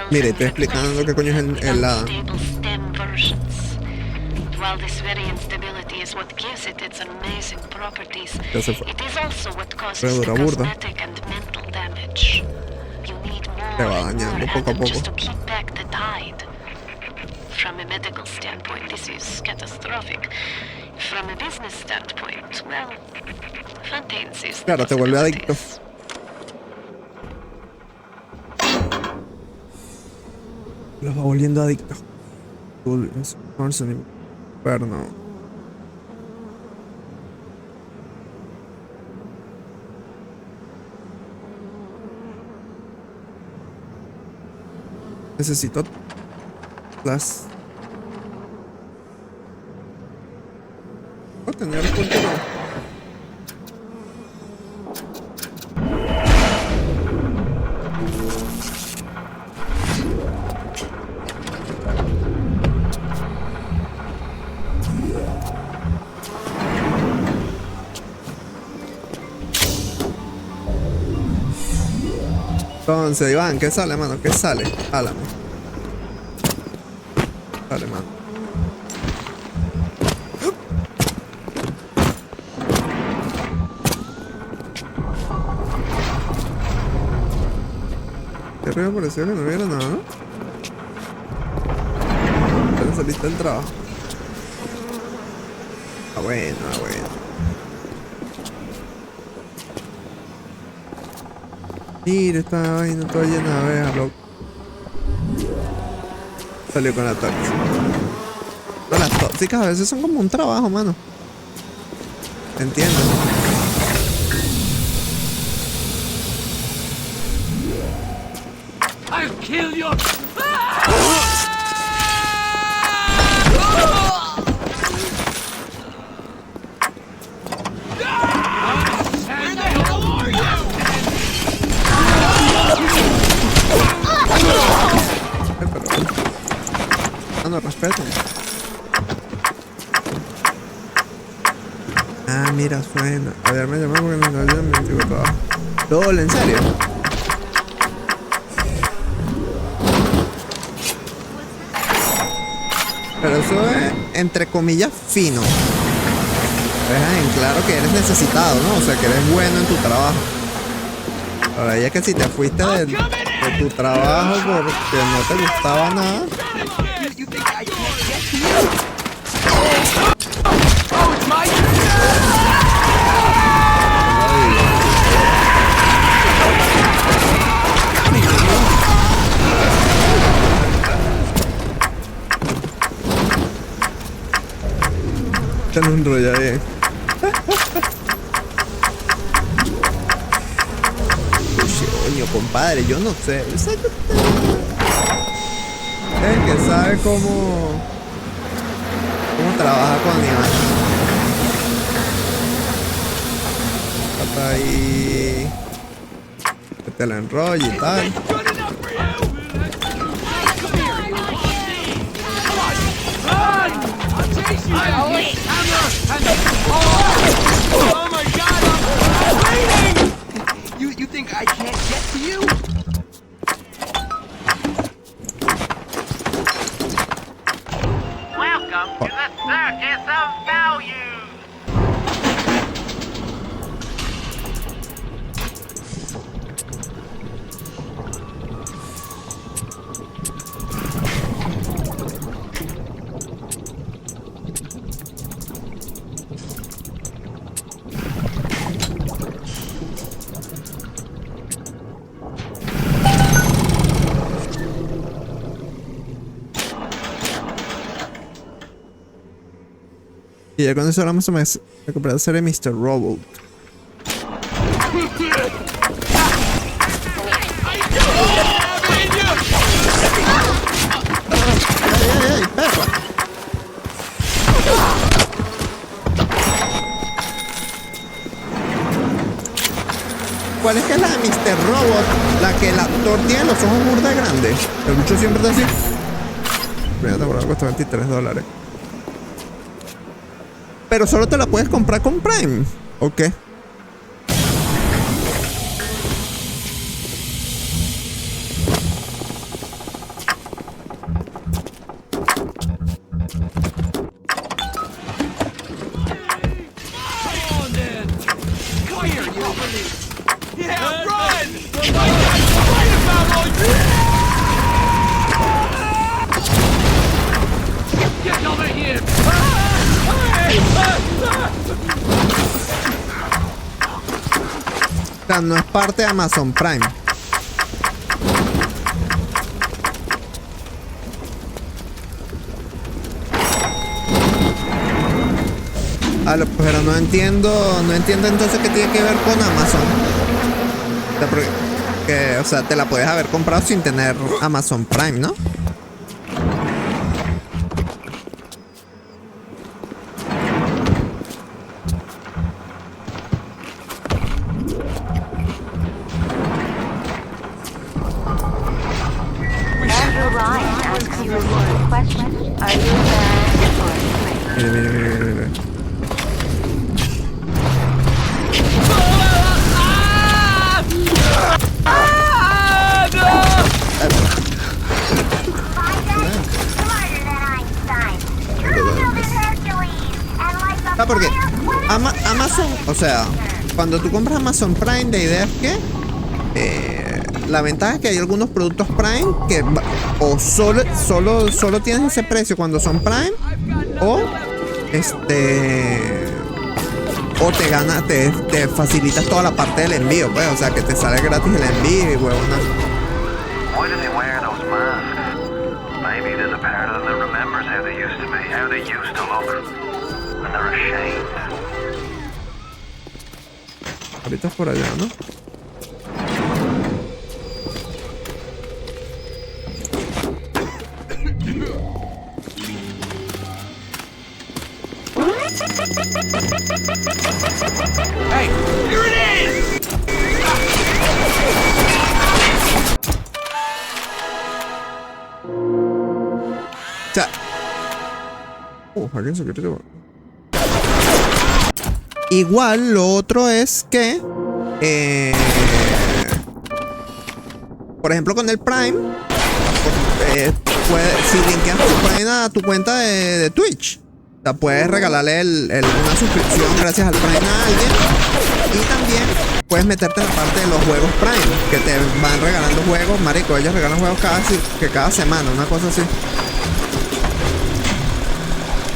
Mire, estoy explicando qué coño es el hada. While this very instability is what gives it its amazing properties, it is also what causes the cosmetic and mental damage. You need more and more atoms just to keep back the tide. From a medical standpoint, this is catastrophic. From a business standpoint, well, Fontaine sees. Claro, te vuelve adicto. Los va volviendo adictos. Pero no. Necesito las. Voy a tener el punto. Entonces, Iván, ¿qué sale, mano? ¿Qué sale? Álame. Sale, mano. Qué arriba parecía que no hubiera nada, ¿no? Ya saliste del trabajo. Ah, bueno, ah, bueno. Mira, esta vaina toda llena de abejas, loco. Salió con la tóxica. No, las tóxicas a veces son como un trabajo, mano. Entiendo. I'll kill you. No respeto. Ah, mira, suena. A ver, me llamó porque me cayó en mi antiguo trabajo. LOL, ¿en serio? Pero eso es, entre comillas, fino. Deja en claro que eres necesitado, ¿no? O sea, que eres bueno en tu trabajo. Ahora ya que si te fuiste de tu trabajo porque no te gustaba nada. Se nos enrolla bien. Coño, compadre, yo no sé. Es el que sabe cómo trabaja con animales. Hasta ahí. Que te la enrolla y tal. Oh my God! I'm waiting. You think I can't get to you? Welcome to the Circus of Value. Y ya con eso vamos a recuperar la serie Mr. Robot. ¡Ey, perra! ¿Cuál es que es la de Mr. Robot? La que el actor tiene los ojos burda grandes. El bicho siempre está así. Primera temporada cuesta $23. Pero solo te la puedes comprar con Prime, ¿o qué? No es parte de Amazon Prime. Pero no entiendo entonces qué tiene que ver con Amazon. O sea, te la puedes haber comprado sin tener Amazon Prime, ¿no? Porque Amazon, o sea, cuando tú compras Amazon Prime, la idea es que la ventaja es que hay algunos productos Prime que o solo tienes ese precio cuando son Prime, o te facilitas toda la parte del envío, pues, o sea, que te sale gratis el envío y huevona. Why do they wear those masks? Maybe there's a part of them that remembers how they used to be, how they used to look. And they're ashamed. Ahorita es por allá, ¿no? Hey, here it is! O sea, alguien se quiere llevar. Igual lo otro es que Por ejemplo, con el Prime, si linkeas tu Prime a tu cuenta de Twitch, o sea, puedes regalarle una suscripción gracias al Prime a alguien. Y también puedes meterte en la parte de los juegos Prime, que te van regalando juegos. Marico, ellos regalan juegos cada semana, una cosa así.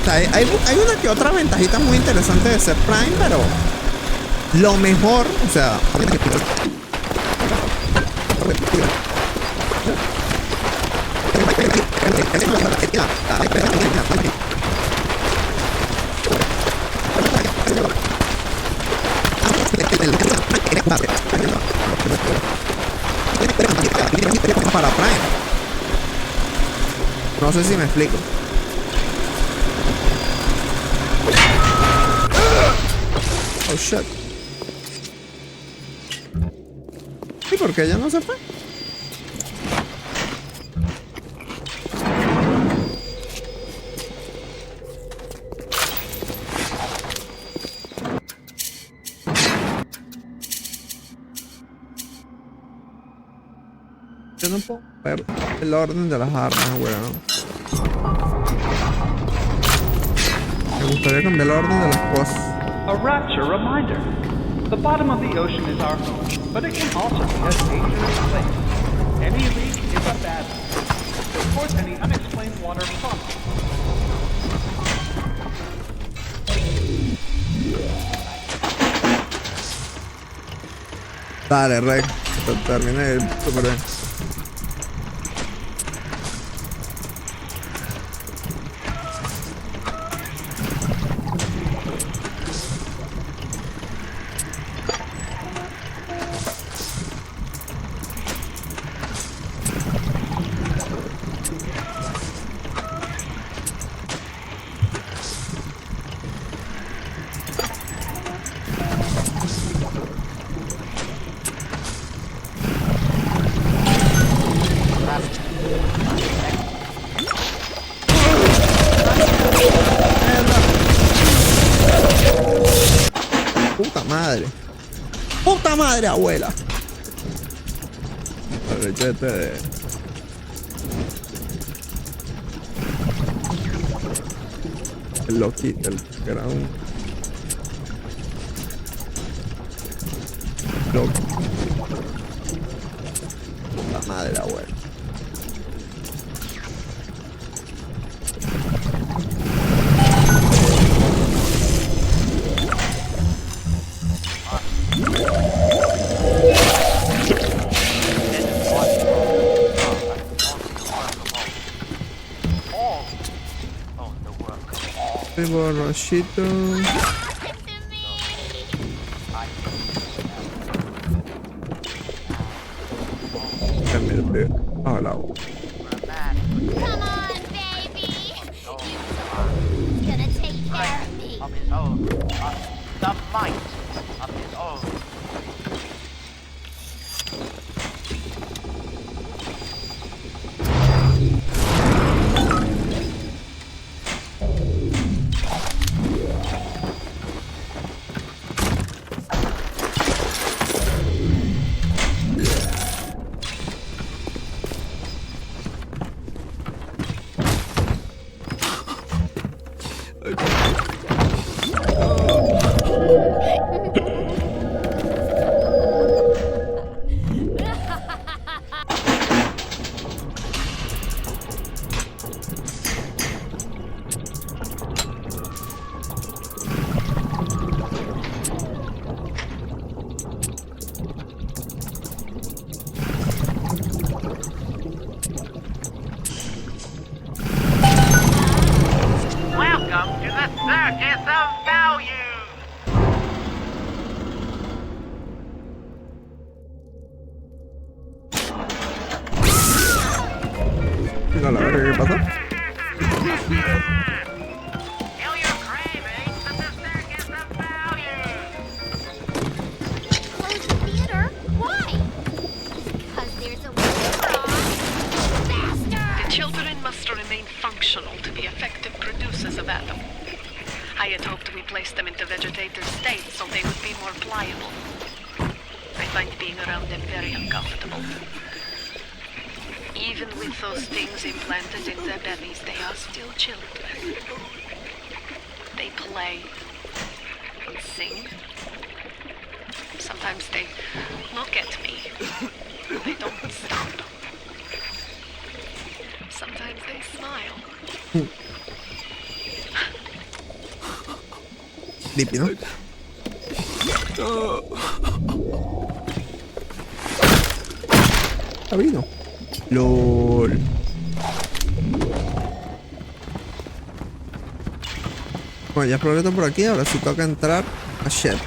O sea, hay una que otra ventajita muy interesante de ser Prime, pero lo mejor, o sea, para Prime. No sé si me explico. Oh shit. ¿Y por qué ella no se fue? Yo no puedo ver el orden de las armas, weón. Me gustaría cambiar el orden de las cosas. A rapture reminder. The bottom of the ocean is our home, but it can also be a dangerous place. Any leak is a bad thing. Report any unexplained water promptly. Dale, Rec. Terminé super bien. ¡Puta madre, abuela! El rechete de... El Loki, el que era un... Loki. Puta madre, abuela. Borrachito. Hola. Come on, baby. You're gonna take care of me. Of his own. The might of his own. I find being around them very uncomfortable. Even with those things implanted in their bellies, they are still children. They play and sing. Sometimes they look at me. They don't stop. Sometimes they smile. Limpio, ¿no? Ah, vino. LOL. Bueno, ya exploré todo por aquí. Ahora sí toca entrar a Shed.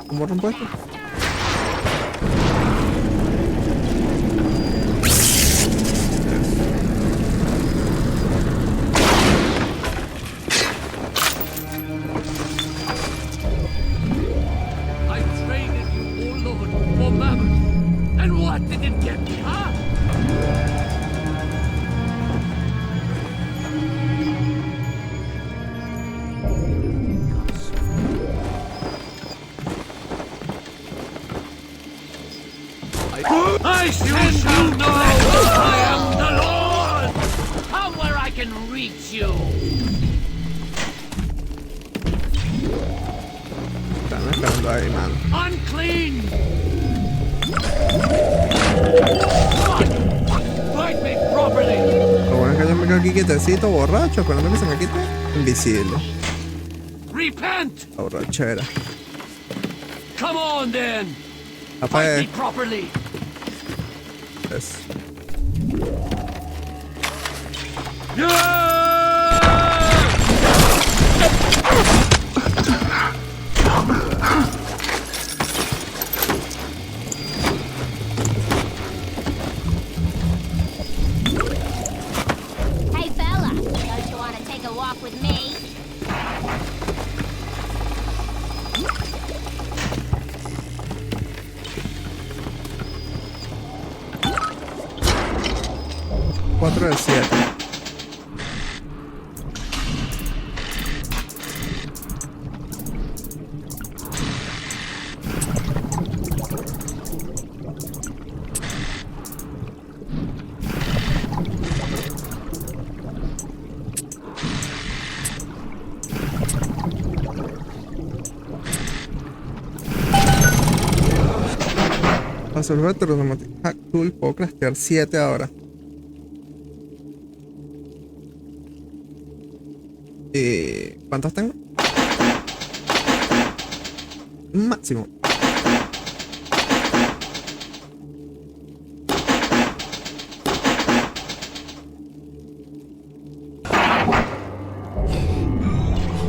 ¿Cómo rompo esto? I shall know I am the Lord! Come where I can reach you! Están esperando ahí, man. Unclean! Fight me properly! Lo bueno es que yo me quedo aquí quietecito, borracho, esperando que se me quite. Invisible. Repent! La borrachera. Come on then! Fight me properly! Yes. Hey fella, don't you want to take a walk with me? Cuatro de 7. Para resolver el hack tool puedo craftear 7 ahora. ¿Cuántas tengo? Máximo.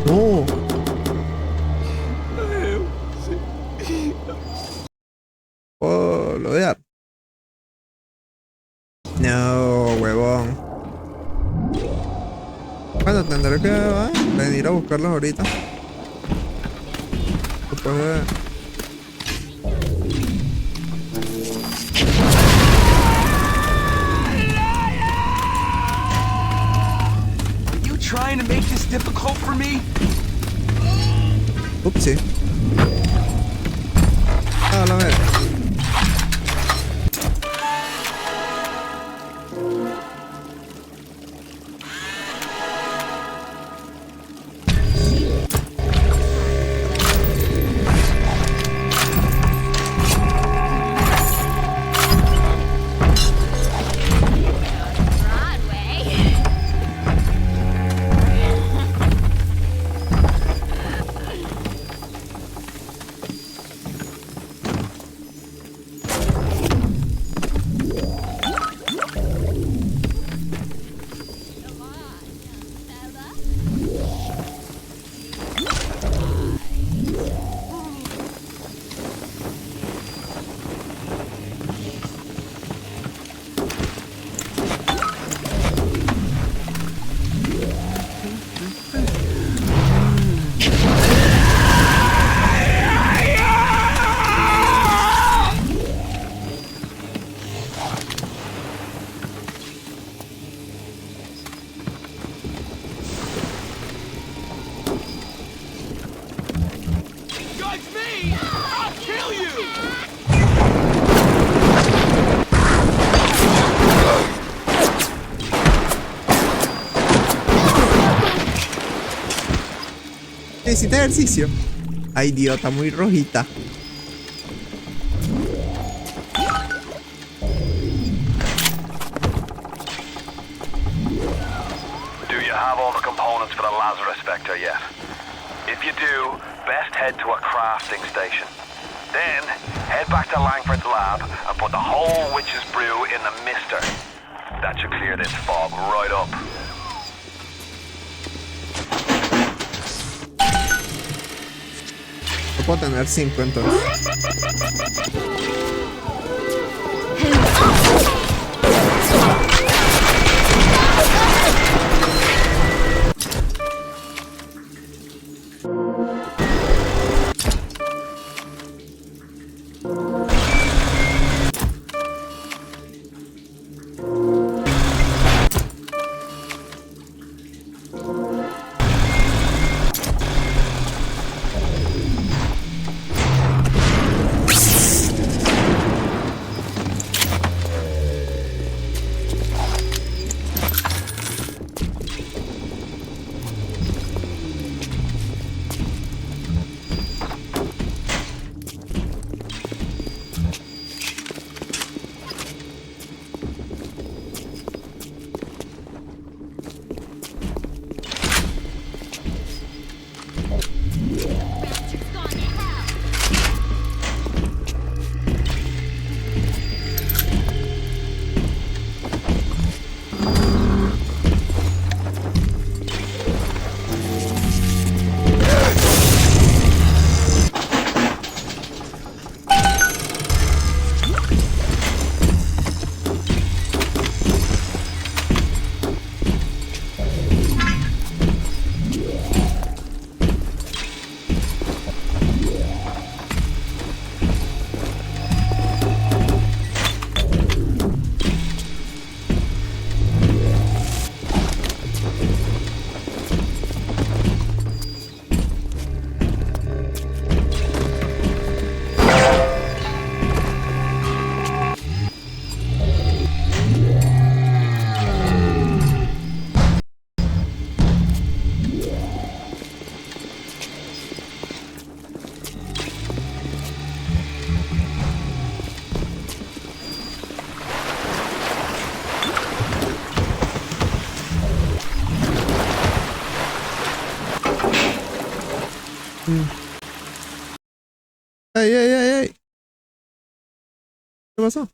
No. Oh, lo de ar. No, huevón. Bueno, tendré que venir a buscarlos ahorita. Después de... Are you trying to make this difficult for me? Upsi. Ah, la ver. ¿Hiciste ejercicio? Ay, idiota, muy rojita. Do you have all the components for the Lazarus vector yet? If you do, best head to a crafting station. Then, head back to Langford's lab and put the whole witch's brew in the mister. That should clear this fog right up. Puedo tener 5 entonces. ¡Ey, ey, ey, ey! ¿Qué pasó?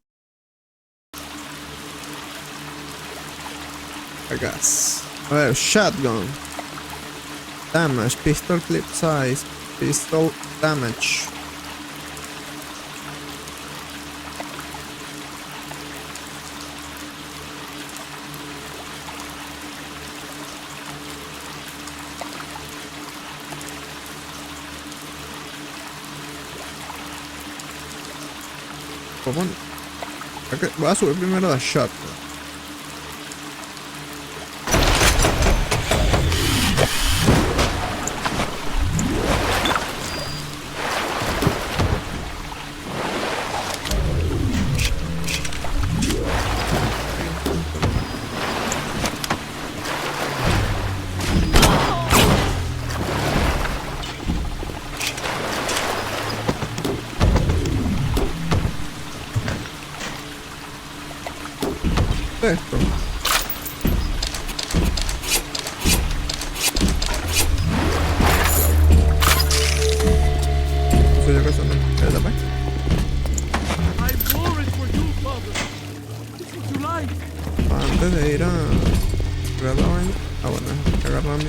Acá. A ver, shotgun. Damage, pistol clip size, pistol damage. Voy a subir primero la shot. Esto. Soy yo que son. ¿Qué tapé? Antes de ir a agarrar la vaina. Ah, bueno, agarrar mi.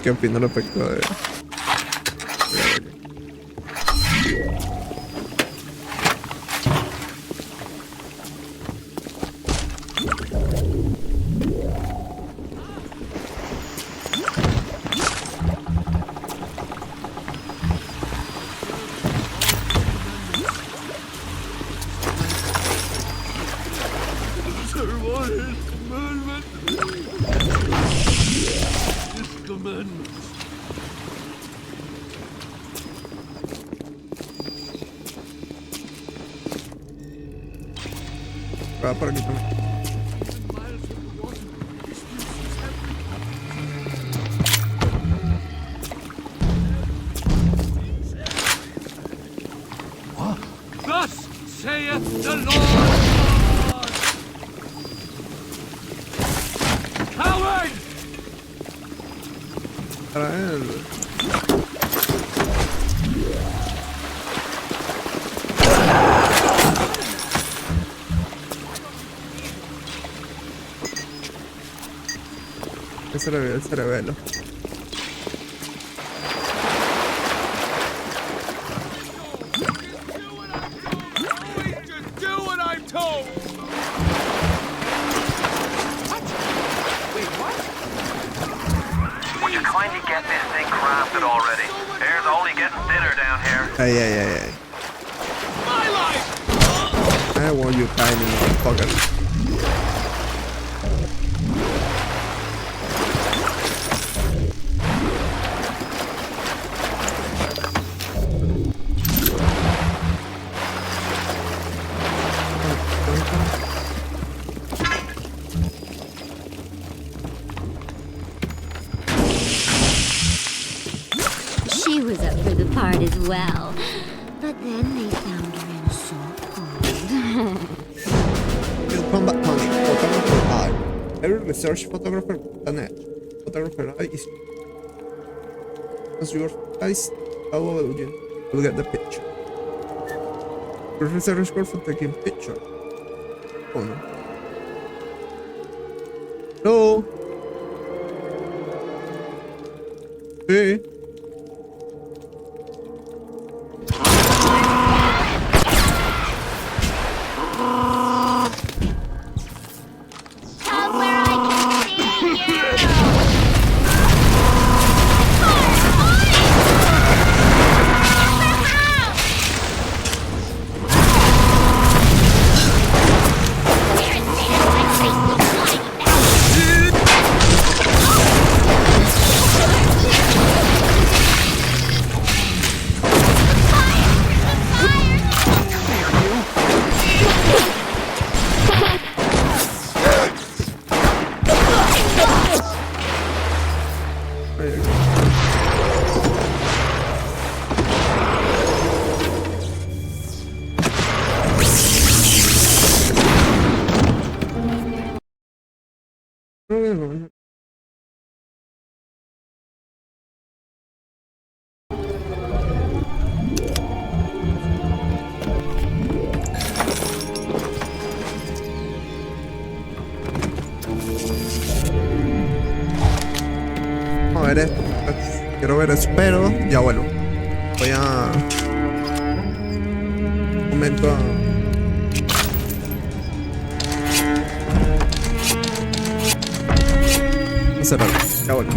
¿Qué opino respecto de...? Va por aquí también. Thus saith the Lord! Coward! Para él. Se le ve el cerebelo. Would you kindly get this thing crafted already? Air's only getting thinner down here. Ay, ay, ay, ay. I want you tiny motherfucker. She was up for the part as well. But then they found her in so cold. Field Combat Tonic, Photographer Eye. Every research photographer.net. Photographer Eye is. As your eyes, you'll get the picture. Professor score for taking picture. Oh no. Hello? Hey. Quiero ver eso, pero ya vuelvo. Voy a... Un momento a... cerrarlo. Ya vuelvo.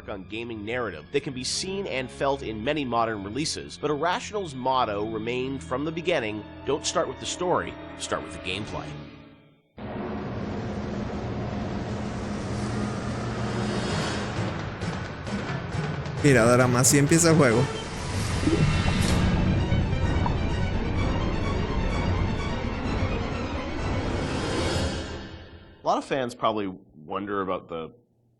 On gaming narrative that can be seen and felt in many modern releases, but Irrational's motto remained from the beginning: don't start with the story, start with the gameplay. Mira, drama, así empieza el juego. A lot of fans probably wonder about the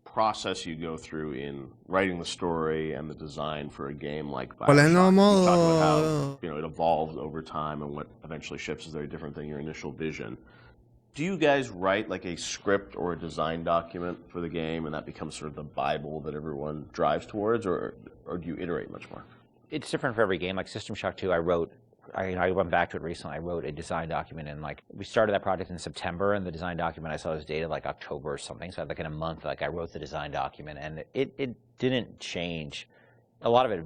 process you go through in writing the story and the design for a game like Bioshock. ¿Cuál es el nuevo You talked modo? about how, it evolves over time and what eventually ships is very different than your initial vision. Do you guys write like a script or a design document for the game and that becomes sort of the Bible that everyone drives towards, or do you iterate much more? It's different for every game. Like System Shock 2, I went back to it recently. I wrote a design document, and we started that project in September, and the design document I saw was dated like October or something. So in a month, I wrote the design document, and it didn't change. A lot of it,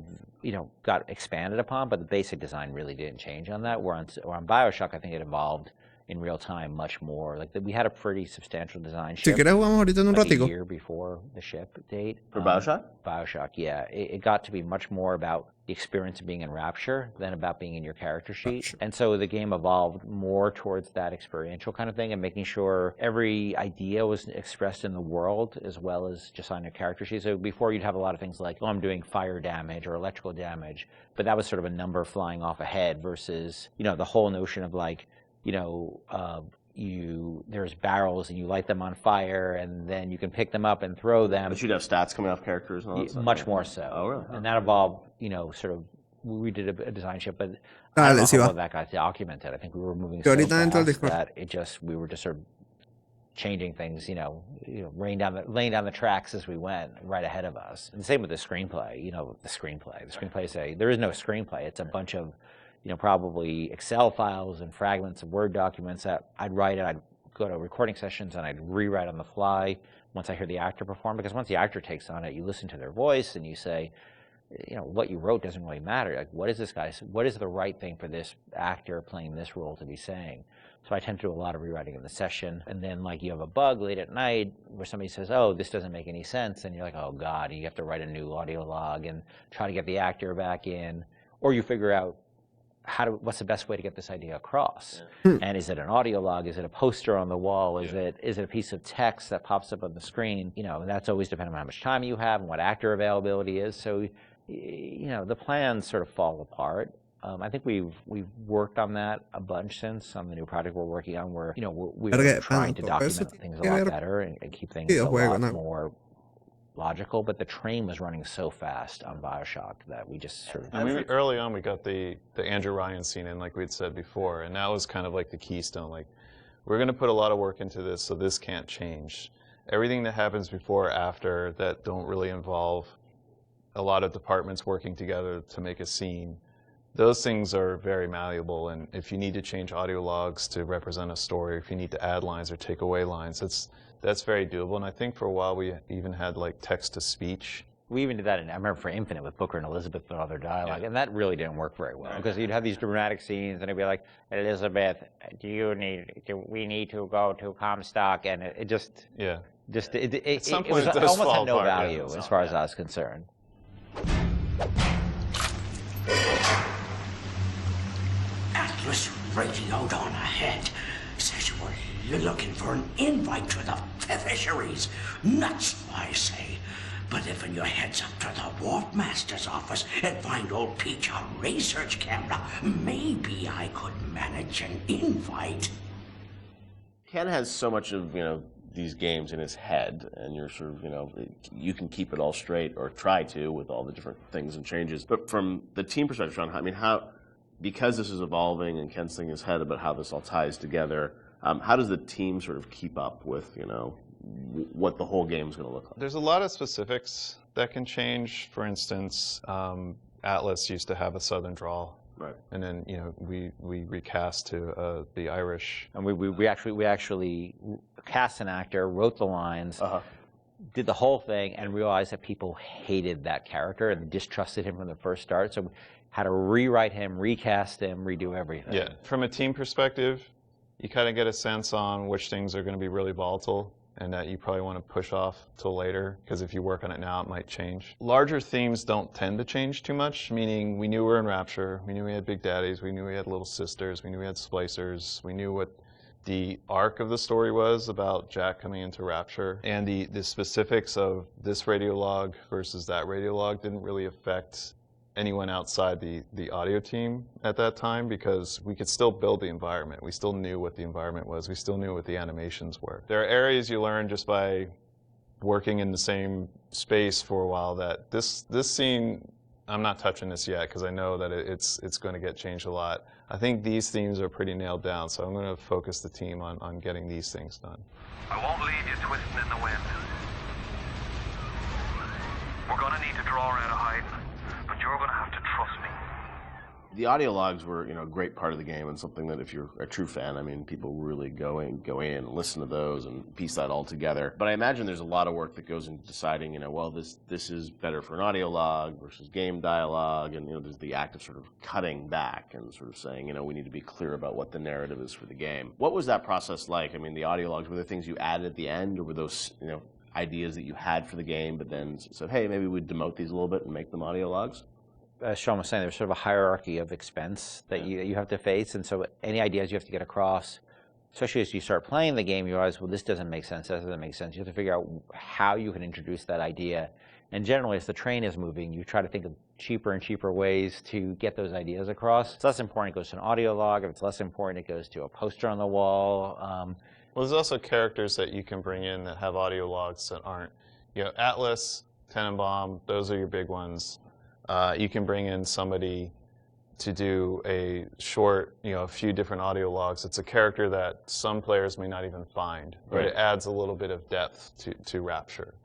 got expanded upon, but the basic design really didn't change on that. Where on Bioshock, I think it evolved in real time much more. We had a pretty substantial design Si quieres jugamos ahorita en un ratico. a year before the ship date. For Bioshock? Bioshock, yeah. It got to be much more about the experience of being in Rapture than about being in your character sheet. And so the game evolved more towards that experiential kind of thing and making sure every idea was expressed in the world as well as just on your character sheet. So before you'd have a lot of things like, I'm doing fire damage or electrical damage, but that was sort of a number flying off ahead versus, the whole notion of there's barrels and you light them on fire and then you can pick them up and throw them. But you'd have stats coming off characters and all that stuff? Much more so. Oh, really? And that involved, sort of, we did a design shift, but I don't know how that got documented. I think we were moving so fast that we were just sort of changing things, laying down the tracks as we went right ahead of us. And the same with the screenplay. The screenplay there is no screenplay. It's a bunch of, probably Excel files and fragments of Word documents that I'd write, and I'd go to recording sessions and I'd rewrite on the fly once I hear the actor perform. Because once the actor takes on it, you listen to their voice and you say, what you wrote doesn't really matter. Like, what is the right thing for this actor playing this role to be saying? So I tend to do a lot of rewriting in the session. And then, like, you have a bug late at night where somebody says, oh, this doesn't make any sense. And you're like, oh, God, you have to write a new audio log and try to get the actor back in. Or you figure out what's the best way to get this idea across. And is it an audio log? Is it a poster on the wall? Is it a piece of text that pops up on the screen? That's always dependent on how much time you have and what actor availability is. So, the plans sort of fall apart. I think we've worked on that a bunch since on the new project we're working on, where we're trying to document things a lot better and keep things a lot more logical. But the train was running so fast on Bioshock that we just sort of. I mean, early on, we got the Andrew Ryan scene in, like we'd said before, and that was kind of like the keystone. Like, we're going to put a lot of work into this, so this can't change. Everything that happens before or after that don't really involve a lot of departments working together to make a scene, those things are very malleable. And if you need to change audio logs to represent a story, if you need to add lines or take away lines, that's very doable. And I think for a while we even had like text to speech. We even did that, I remember for Infinite with Booker and Elizabeth and other dialogue, and that really didn't work very well because you'd have these dramatic scenes and it'd be like, Elizabeth, we need to go to Comstock, and it just it almost had no value as far as I was concerned. Atlas radio down ahead says you're looking for an invite to the fisheries. Nuts, I say. But if your heads up to the Wharf Master's office and find old Peach a research camera, maybe I could manage an invite. Ken has so much of, these games in his head, and you're sort of, you can keep it all straight, or try to, with all the different things and changes. But from the team perspective, Sean, I mean, because this is evolving and Ken's thinking in his head about how this all ties together, how does the team sort of keep up with, what the whole game is going to look like? There's a lot of specifics that can change. For instance, Atlas used to have a southern drawl. Right. And then, we recast to the Irish. And we actually cast an actor, wrote the lines, did the whole thing, and realized that people hated that character and distrusted him from the first start. So we had to rewrite him, recast him, redo everything. Yeah. From a team perspective, you kind of get a sense on which things are going to be really volatile and that you probably want to push off till later, because if you work on it now, it might change. Larger themes don't tend to change too much, meaning we knew we were in Rapture, we knew we had Big Daddies, we knew we had Little Sisters, we knew we had Splicers, we knew what the arc of the story was about Jack coming into Rapture, and the specifics of this radiolog versus that radiolog didn't really affect anyone outside the audio team at that time, because we could still build the environment. We still knew what the environment was. We still knew what the animations were. There are areas you learn just by working in the same space for a while that this scene, I'm not touching this yet because I know that it's going to get changed a lot. I think these themes are pretty nailed down, so I'm going to focus the team on getting these things done. I won't leave you twisting in the wind. We're going to need to draw her out of hiding, but you're going to have to trust me. The audio logs were, a great part of the game, and something that if you're a true fan, I mean, people really go in and listen to those and piece that all together. But I imagine there's a lot of work that goes into deciding, well, this is better for an audio log versus game dialogue, and there's the act of sort of cutting back and sort of saying, we need to be clear about what the narrative is for the game. What was that process like? I mean, the audio logs, were there things you added at the end, or were those, ideas that you had for the game, but then said, hey, maybe we'd demote these a little bit and make them audio logs? As Sean was saying, there's sort of a hierarchy of expense that you have to face, and so any ideas you have to get across, especially as you start playing the game, you realize, well, this doesn't make sense, that doesn't make sense. You have to figure out how you can introduce that idea And generally, as the train is moving, you try to think of cheaper and cheaper ways to get those ideas across. If it's less important, it goes to an audio log. If it's less important, it goes to a poster on the wall. Well, there's also characters that you can bring in that have audio logs that aren't. You know, Atlas, Tenenbaum, those are your big ones. You can bring in somebody to do a short, a few different audio logs. It's a character that some players may not even find, but it adds a little bit of depth to Rapture.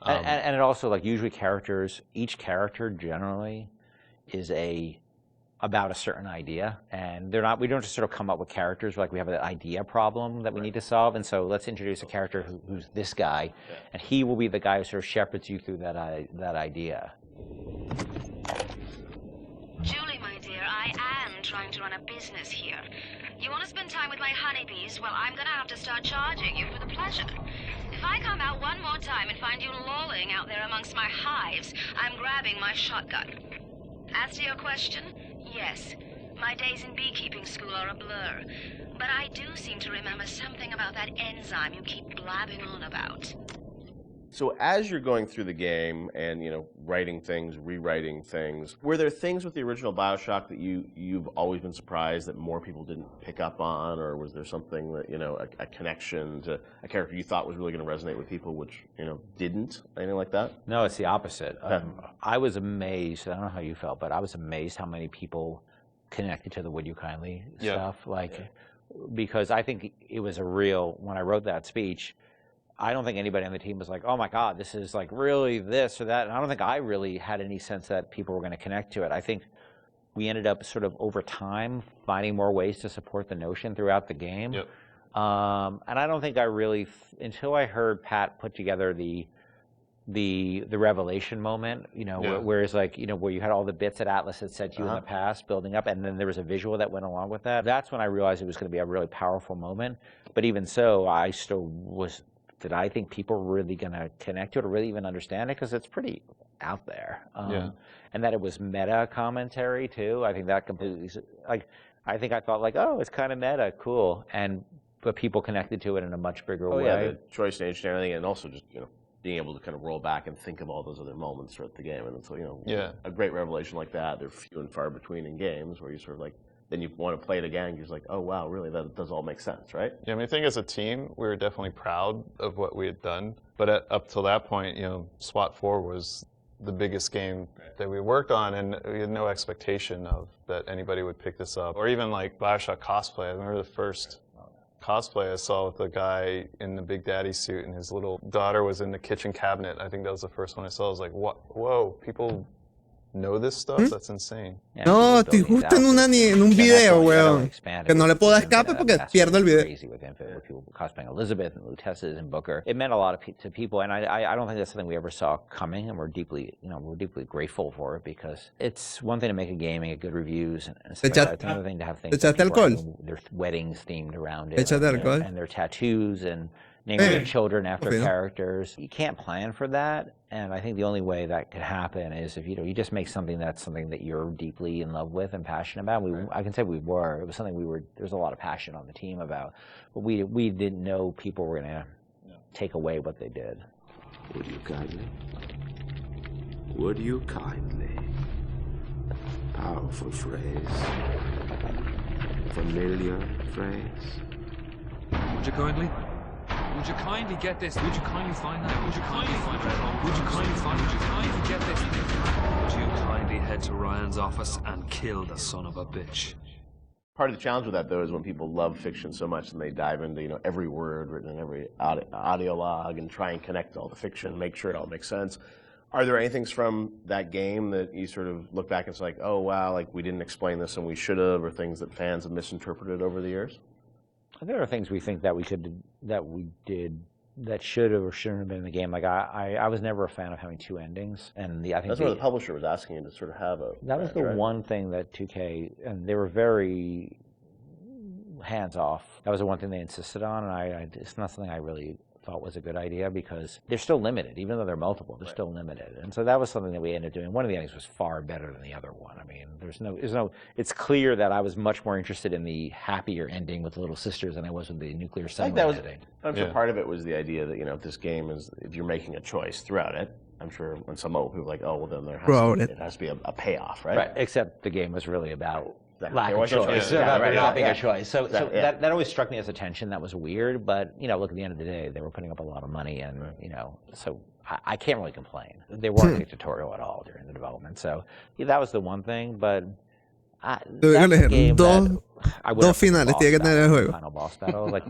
And it also, like, usually each character generally is about a certain idea, and we don't just sort of come up with characters like we have an idea problem that we need to solve, and so let's introduce a character who's this guy, and he will be the guy who sort of shepherds you through that idea. Julie, my dear, I am trying to run a business here. You want to spend time with my honeybees? Well, I'm gonna have to start charging you for the pleasure. If I come out one more time and find you lolling out there amongst my hives, I'm grabbing my shotgun. As to your question, yes, my days in beekeeping school are a blur, but I do seem to remember something about that enzyme you keep blabbing on about. So as you're going through the game and, writing things, rewriting things, were there things with the original Bioshock that you've always been surprised that more people didn't pick up on, or was there something that, a connection to a character you thought was really going to resonate with people, which, didn't? Anything like that? No, it's the opposite. I was amazed, I don't know how you felt, but I was amazed how many people connected to the Would You Kindly stuff. Because I think it was when I wrote that speech, I don't think anybody on the team was like, oh my God, this is like really this or that. And I don't think I really had any sense that people were going to connect to it. I think we ended up sort of over time finding more ways to support the notion throughout the game. Yep. And I don't think I really, until I heard Pat put together the revelation moment, where it's like, where you had all the bits that Atlas had said to you in the past building up, and then there was a visual that went along with that. That's when I realized it was going to be a really powerful moment. But even so, I still did I think people were really going to connect to it or really even understand it? Because it's pretty out there. And that it was meta commentary, too. I think that completely, I think I thought, oh, it's kind of meta, cool. But people connected to it in a much bigger way. Yeah, the choice and everything, and also just, being able to kind of roll back and think of all those other moments throughout the game. And so, a great revelation like that, they're few and far between in games where you sort of then you want to play it again, you're just like, oh wow, really, that does all make sense, right? Yeah, I think as a team, we were definitely proud of what we had done. But up till that point, SWAT 4 was the biggest game that we worked on, and we had no expectation that anybody would pick this up. Or even like Bioshock cosplay. I remember the first cosplay I saw with the guy in the Big Daddy suit, and his little daughter was in the kitchen cabinet. I think that was the first one I saw. I was like, what? Whoa, people know this stuff? That's insane. No, estoy justo en un video, weón. Que no le puedo dar escape porque pierdo el video. Crazy with Infinite, with people cosplaying Elizabeth and Lutesses and Booker. It meant a lot to people, and I don't think that's something we ever saw coming, and we're deeply grateful for it, because it's one thing to make a game and get good reviews and stuff like that. It's another thing to have things that people are, their weddings themed around it, and their tattoos and naming their children after characters. You can't plan for that, and I think the only way that could happen is if you just make something that you're deeply in love with and passionate about. I can say we were. It was something there's a lot of passion on the team about, but we didn't know people were going to take away what they did. Would you kindly? Would you kindly? Powerful phrase. Familiar phrase. Would you kindly? Would you kindly get this? Would you kindly find that? Would you kindly find it? Would you kindly find it? Would you kindly get this? Would you kindly head to Ryan's office and kill the son of a bitch? Part of the challenge with that, though, is when people love fiction so much and they dive into every word written in every audio log and try and connect all the fiction, make sure it all makes sense. Are there any things from that game that you sort of look back and it's like, oh wow, we didn't explain this and we should have, or things that fans have misinterpreted over the years? There are things we think that we did that should have or shouldn't have been in the game. I was never a fan of having two endings, and I think that's where the publisher was asking you to sort of have a. That was the one thing that 2K, and they were very hands off. That was the one thing they insisted on, and it's not something I really thought was a good idea, because they're still limited, even though they're multiple. They're still limited, and so that was something that we ended up doing. One of the endings was far better than the other one. I mean, there's no. It's clear that I was much more interested in the happier ending with the little sisters than I was with the nuclear submarine ending. I'm sure part of it was the idea that this game is, if you're making a choice throughout it, I'm sure when some people like, oh, well, then it has to be a payoff, right? Right. Except the game was really about lack There of was no choice. choice. Yeah, Yeah, right, yeah, not being yeah. a choice. So Yeah. that always struck me as a tension. That was weird, but look, at the end of the day, they were putting up a lot of money, and so I can't really complain. They weren't dictatorial at all during the development. So that was the one thing, but Tuve que elegir dos finales, tiene que tener el juego. Final boss battle. Like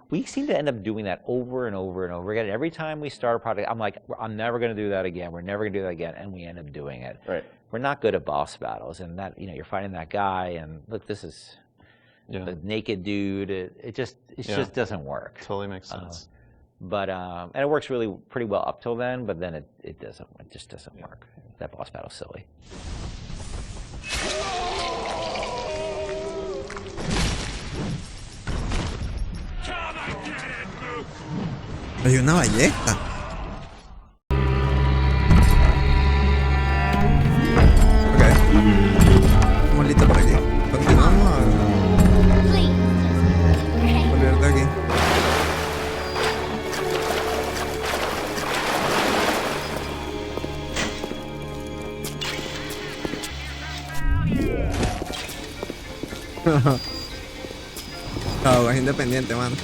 we seem to end up doing that over and over and over again. Every time we start a project, I'm like, I'm never going to do that again. We're never going to do that again, and we end up doing it. Right. We're not good at boss battles, and that you're fighting that guy, and look, this is the naked dude. It just doesn't work. Totally makes sense. But and it works really pretty well up till then, but then it doesn't. It just doesn't work. That boss battle's silly. Hay una ballesta. Ok. Estamos listos por aquí. Continuamos a salir de aquí. No, es independiente, mano.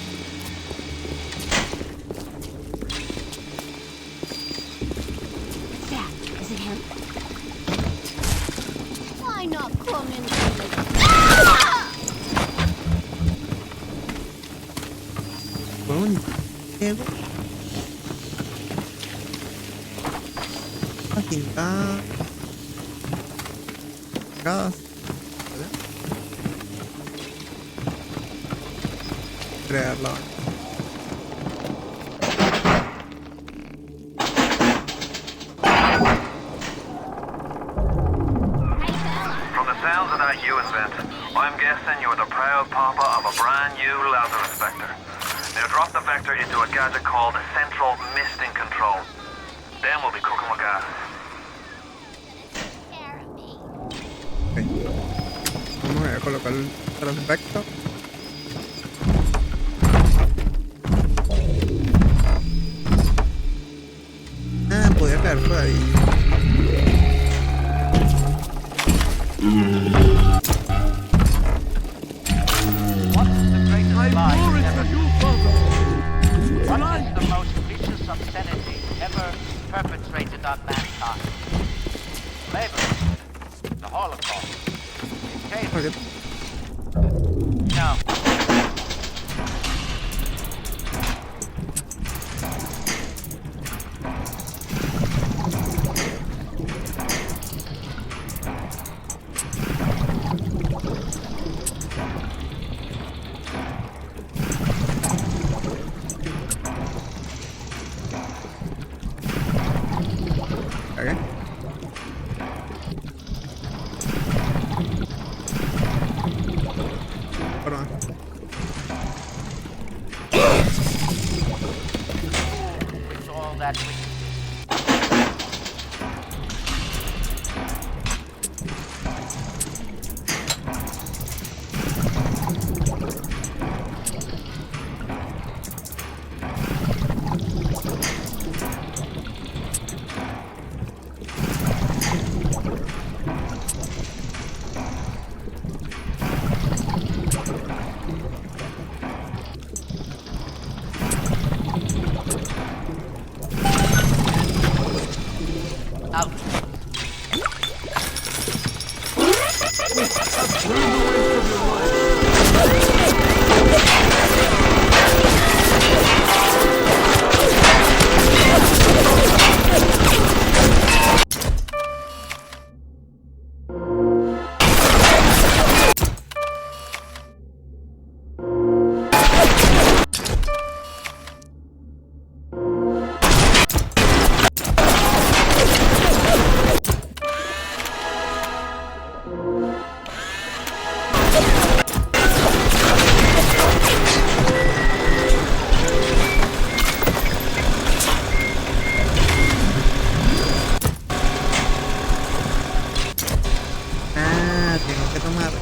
Is it him? Why not come in? Aquí está. Gas. Crearla. From the sounds of that you invent, I'm guessing you're the proud papa of a brand new Lazarus vector. Now drop the vector into a gadget called a central misting control. Then we'll be cooking with gas. Vamos a colocar el transvector. Podía caer por ahí. What's the greatest lie ever What is the most vicious obscenity ever perpetrated on mankind? Slavery. The Holocaust. Okay. No. Okay. Hold on. With all that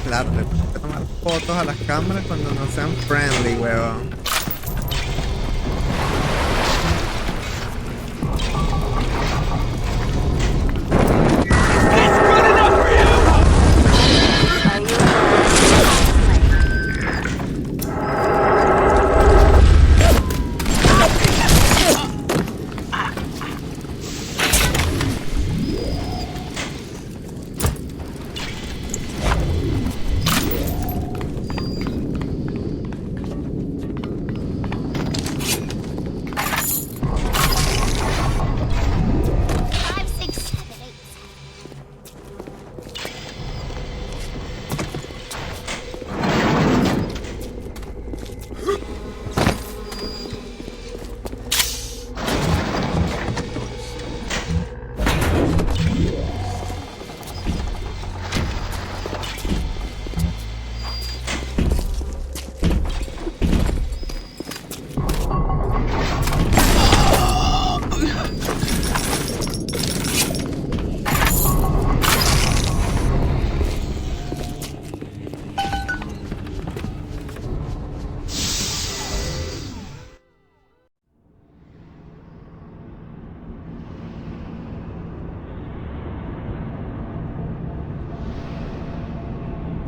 Claro, le tengo que tomar fotos a las cámaras cuando no sean friendly, huevón.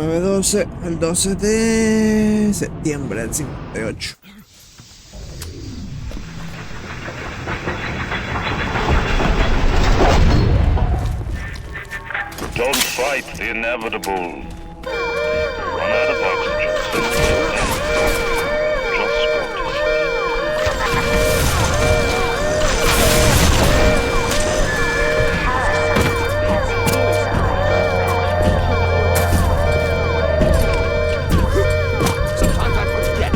9-12, el 12 de septiembre del 58. Don't fight the inevitable. Run out of oxygen. Just go to Sometimes I forget.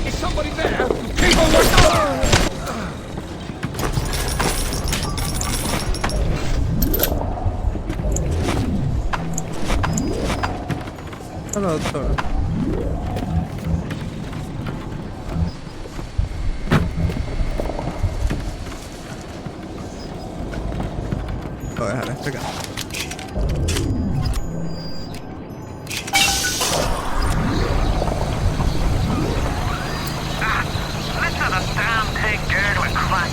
Is somebody there? People Hello, Otro. Lo dejaré explicar. Listen, the damn thing gurgling crack.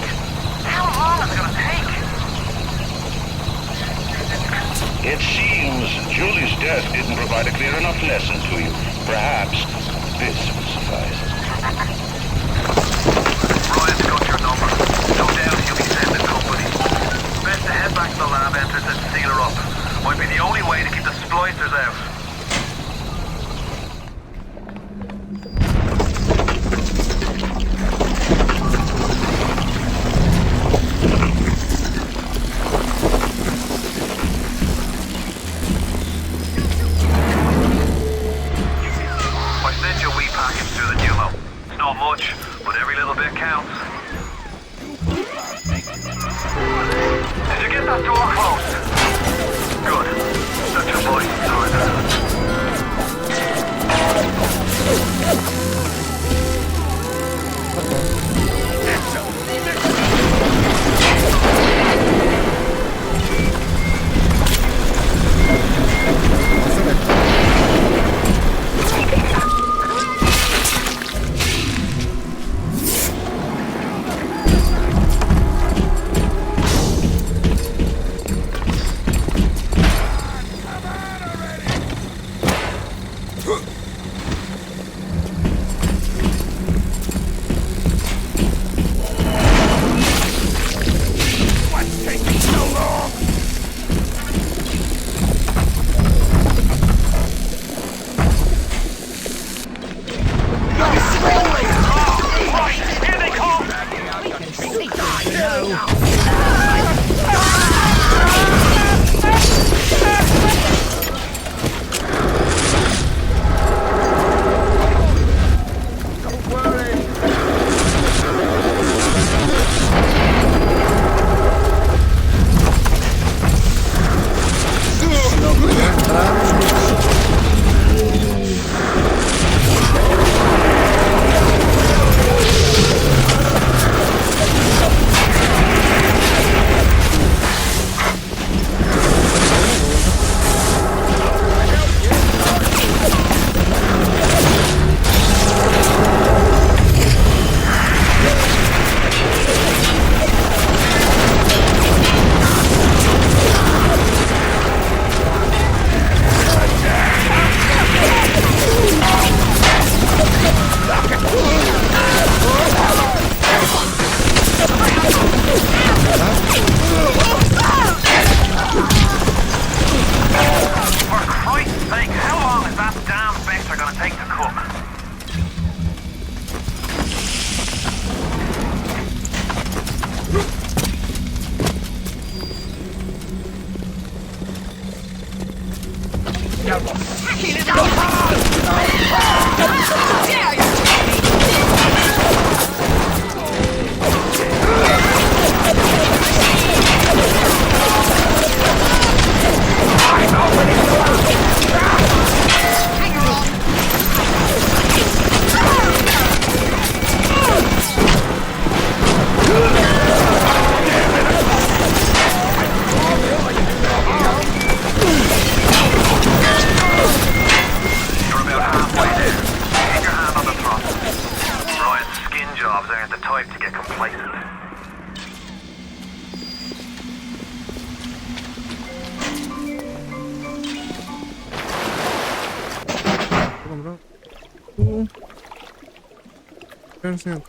How long is it gonna take? It seems Julie's death didn't provide a clear enough lesson to you. Perhaps this will suffice. Ryan's got your number. No doubt he'll be sending company. Best to head back to the lab entrance and seal her up. Might be the only way to keep the splicers out. I sent you a wee package through the pneumo. It's not much, but every little bit counts. Did you get that door closed? Good. That's your voice inside there. Versión.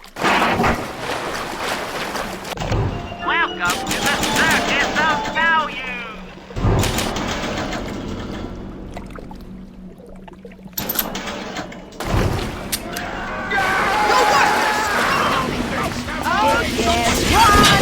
Welcome to the Circus of Value! Oh, yes, run!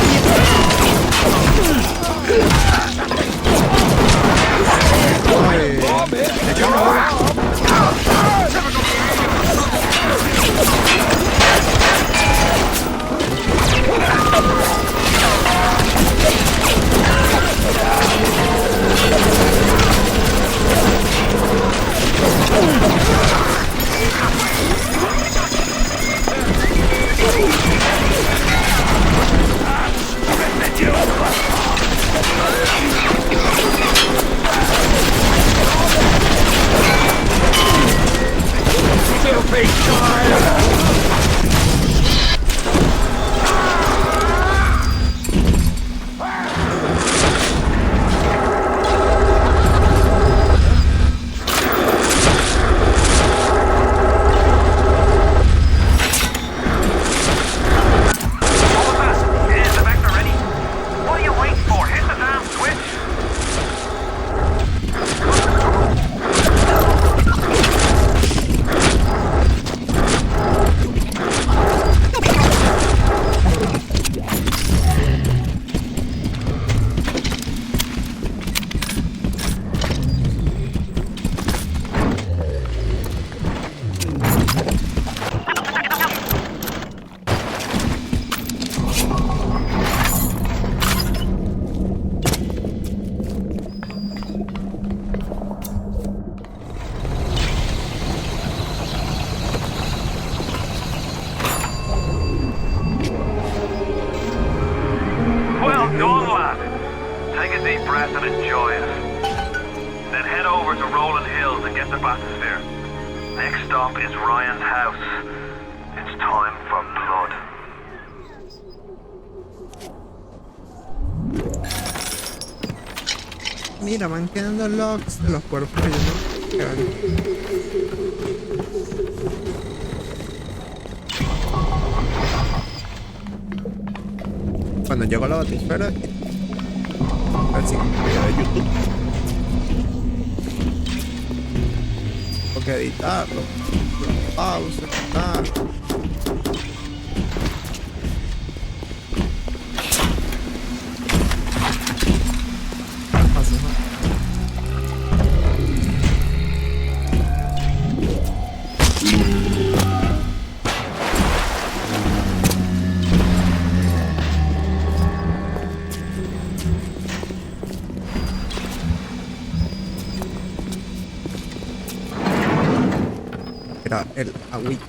and enjoy it. Then head over to Rolling Hills and get the bathysphere. Next stop is Ryan's house. It's time for blood. Mira, van quedando logs de los cuerpos que yo no quedan. Cuando llego a la batisfera, a ver si video de YouTube. Tengo que editarlo. Pausa, editar. Era el agüita.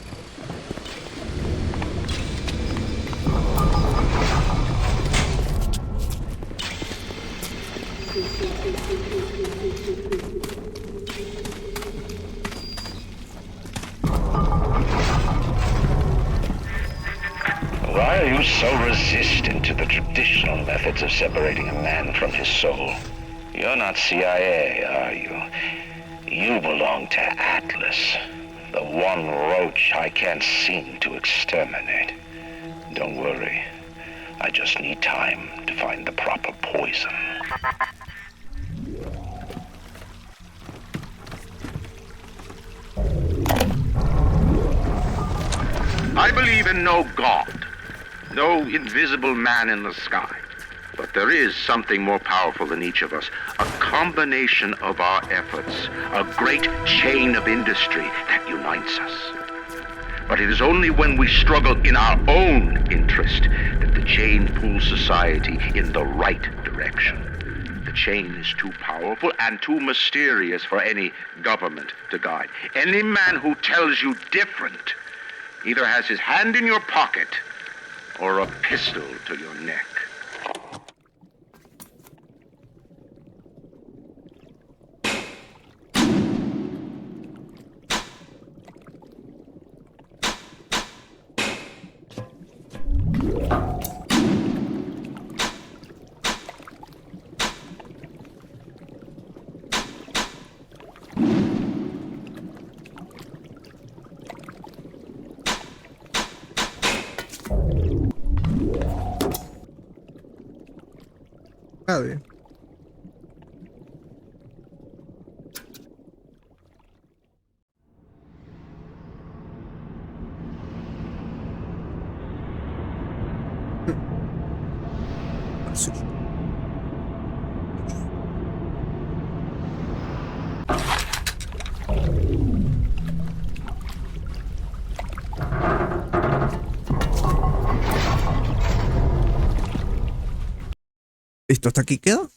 Why are you so resistant to the traditional methods of separating a man from his soul? You're not CIA, are you? You belong to Atlas. The one roach I can't seem to exterminate. Don't worry. I just need time to find the proper poison. I believe in no god, no invisible man in the sky. But there is something more powerful than each of us, a combination of our efforts, a great chain of industry that unites us. But it is only when we struggle in our own interest that the chain pulls society in the right direction. The chain is too powerful and too mysterious for any government to guide. Any man who tells you different either has his hand in your pocket or a pistol to your neck. Nadie. Sí. Listo, hasta aquí quedó.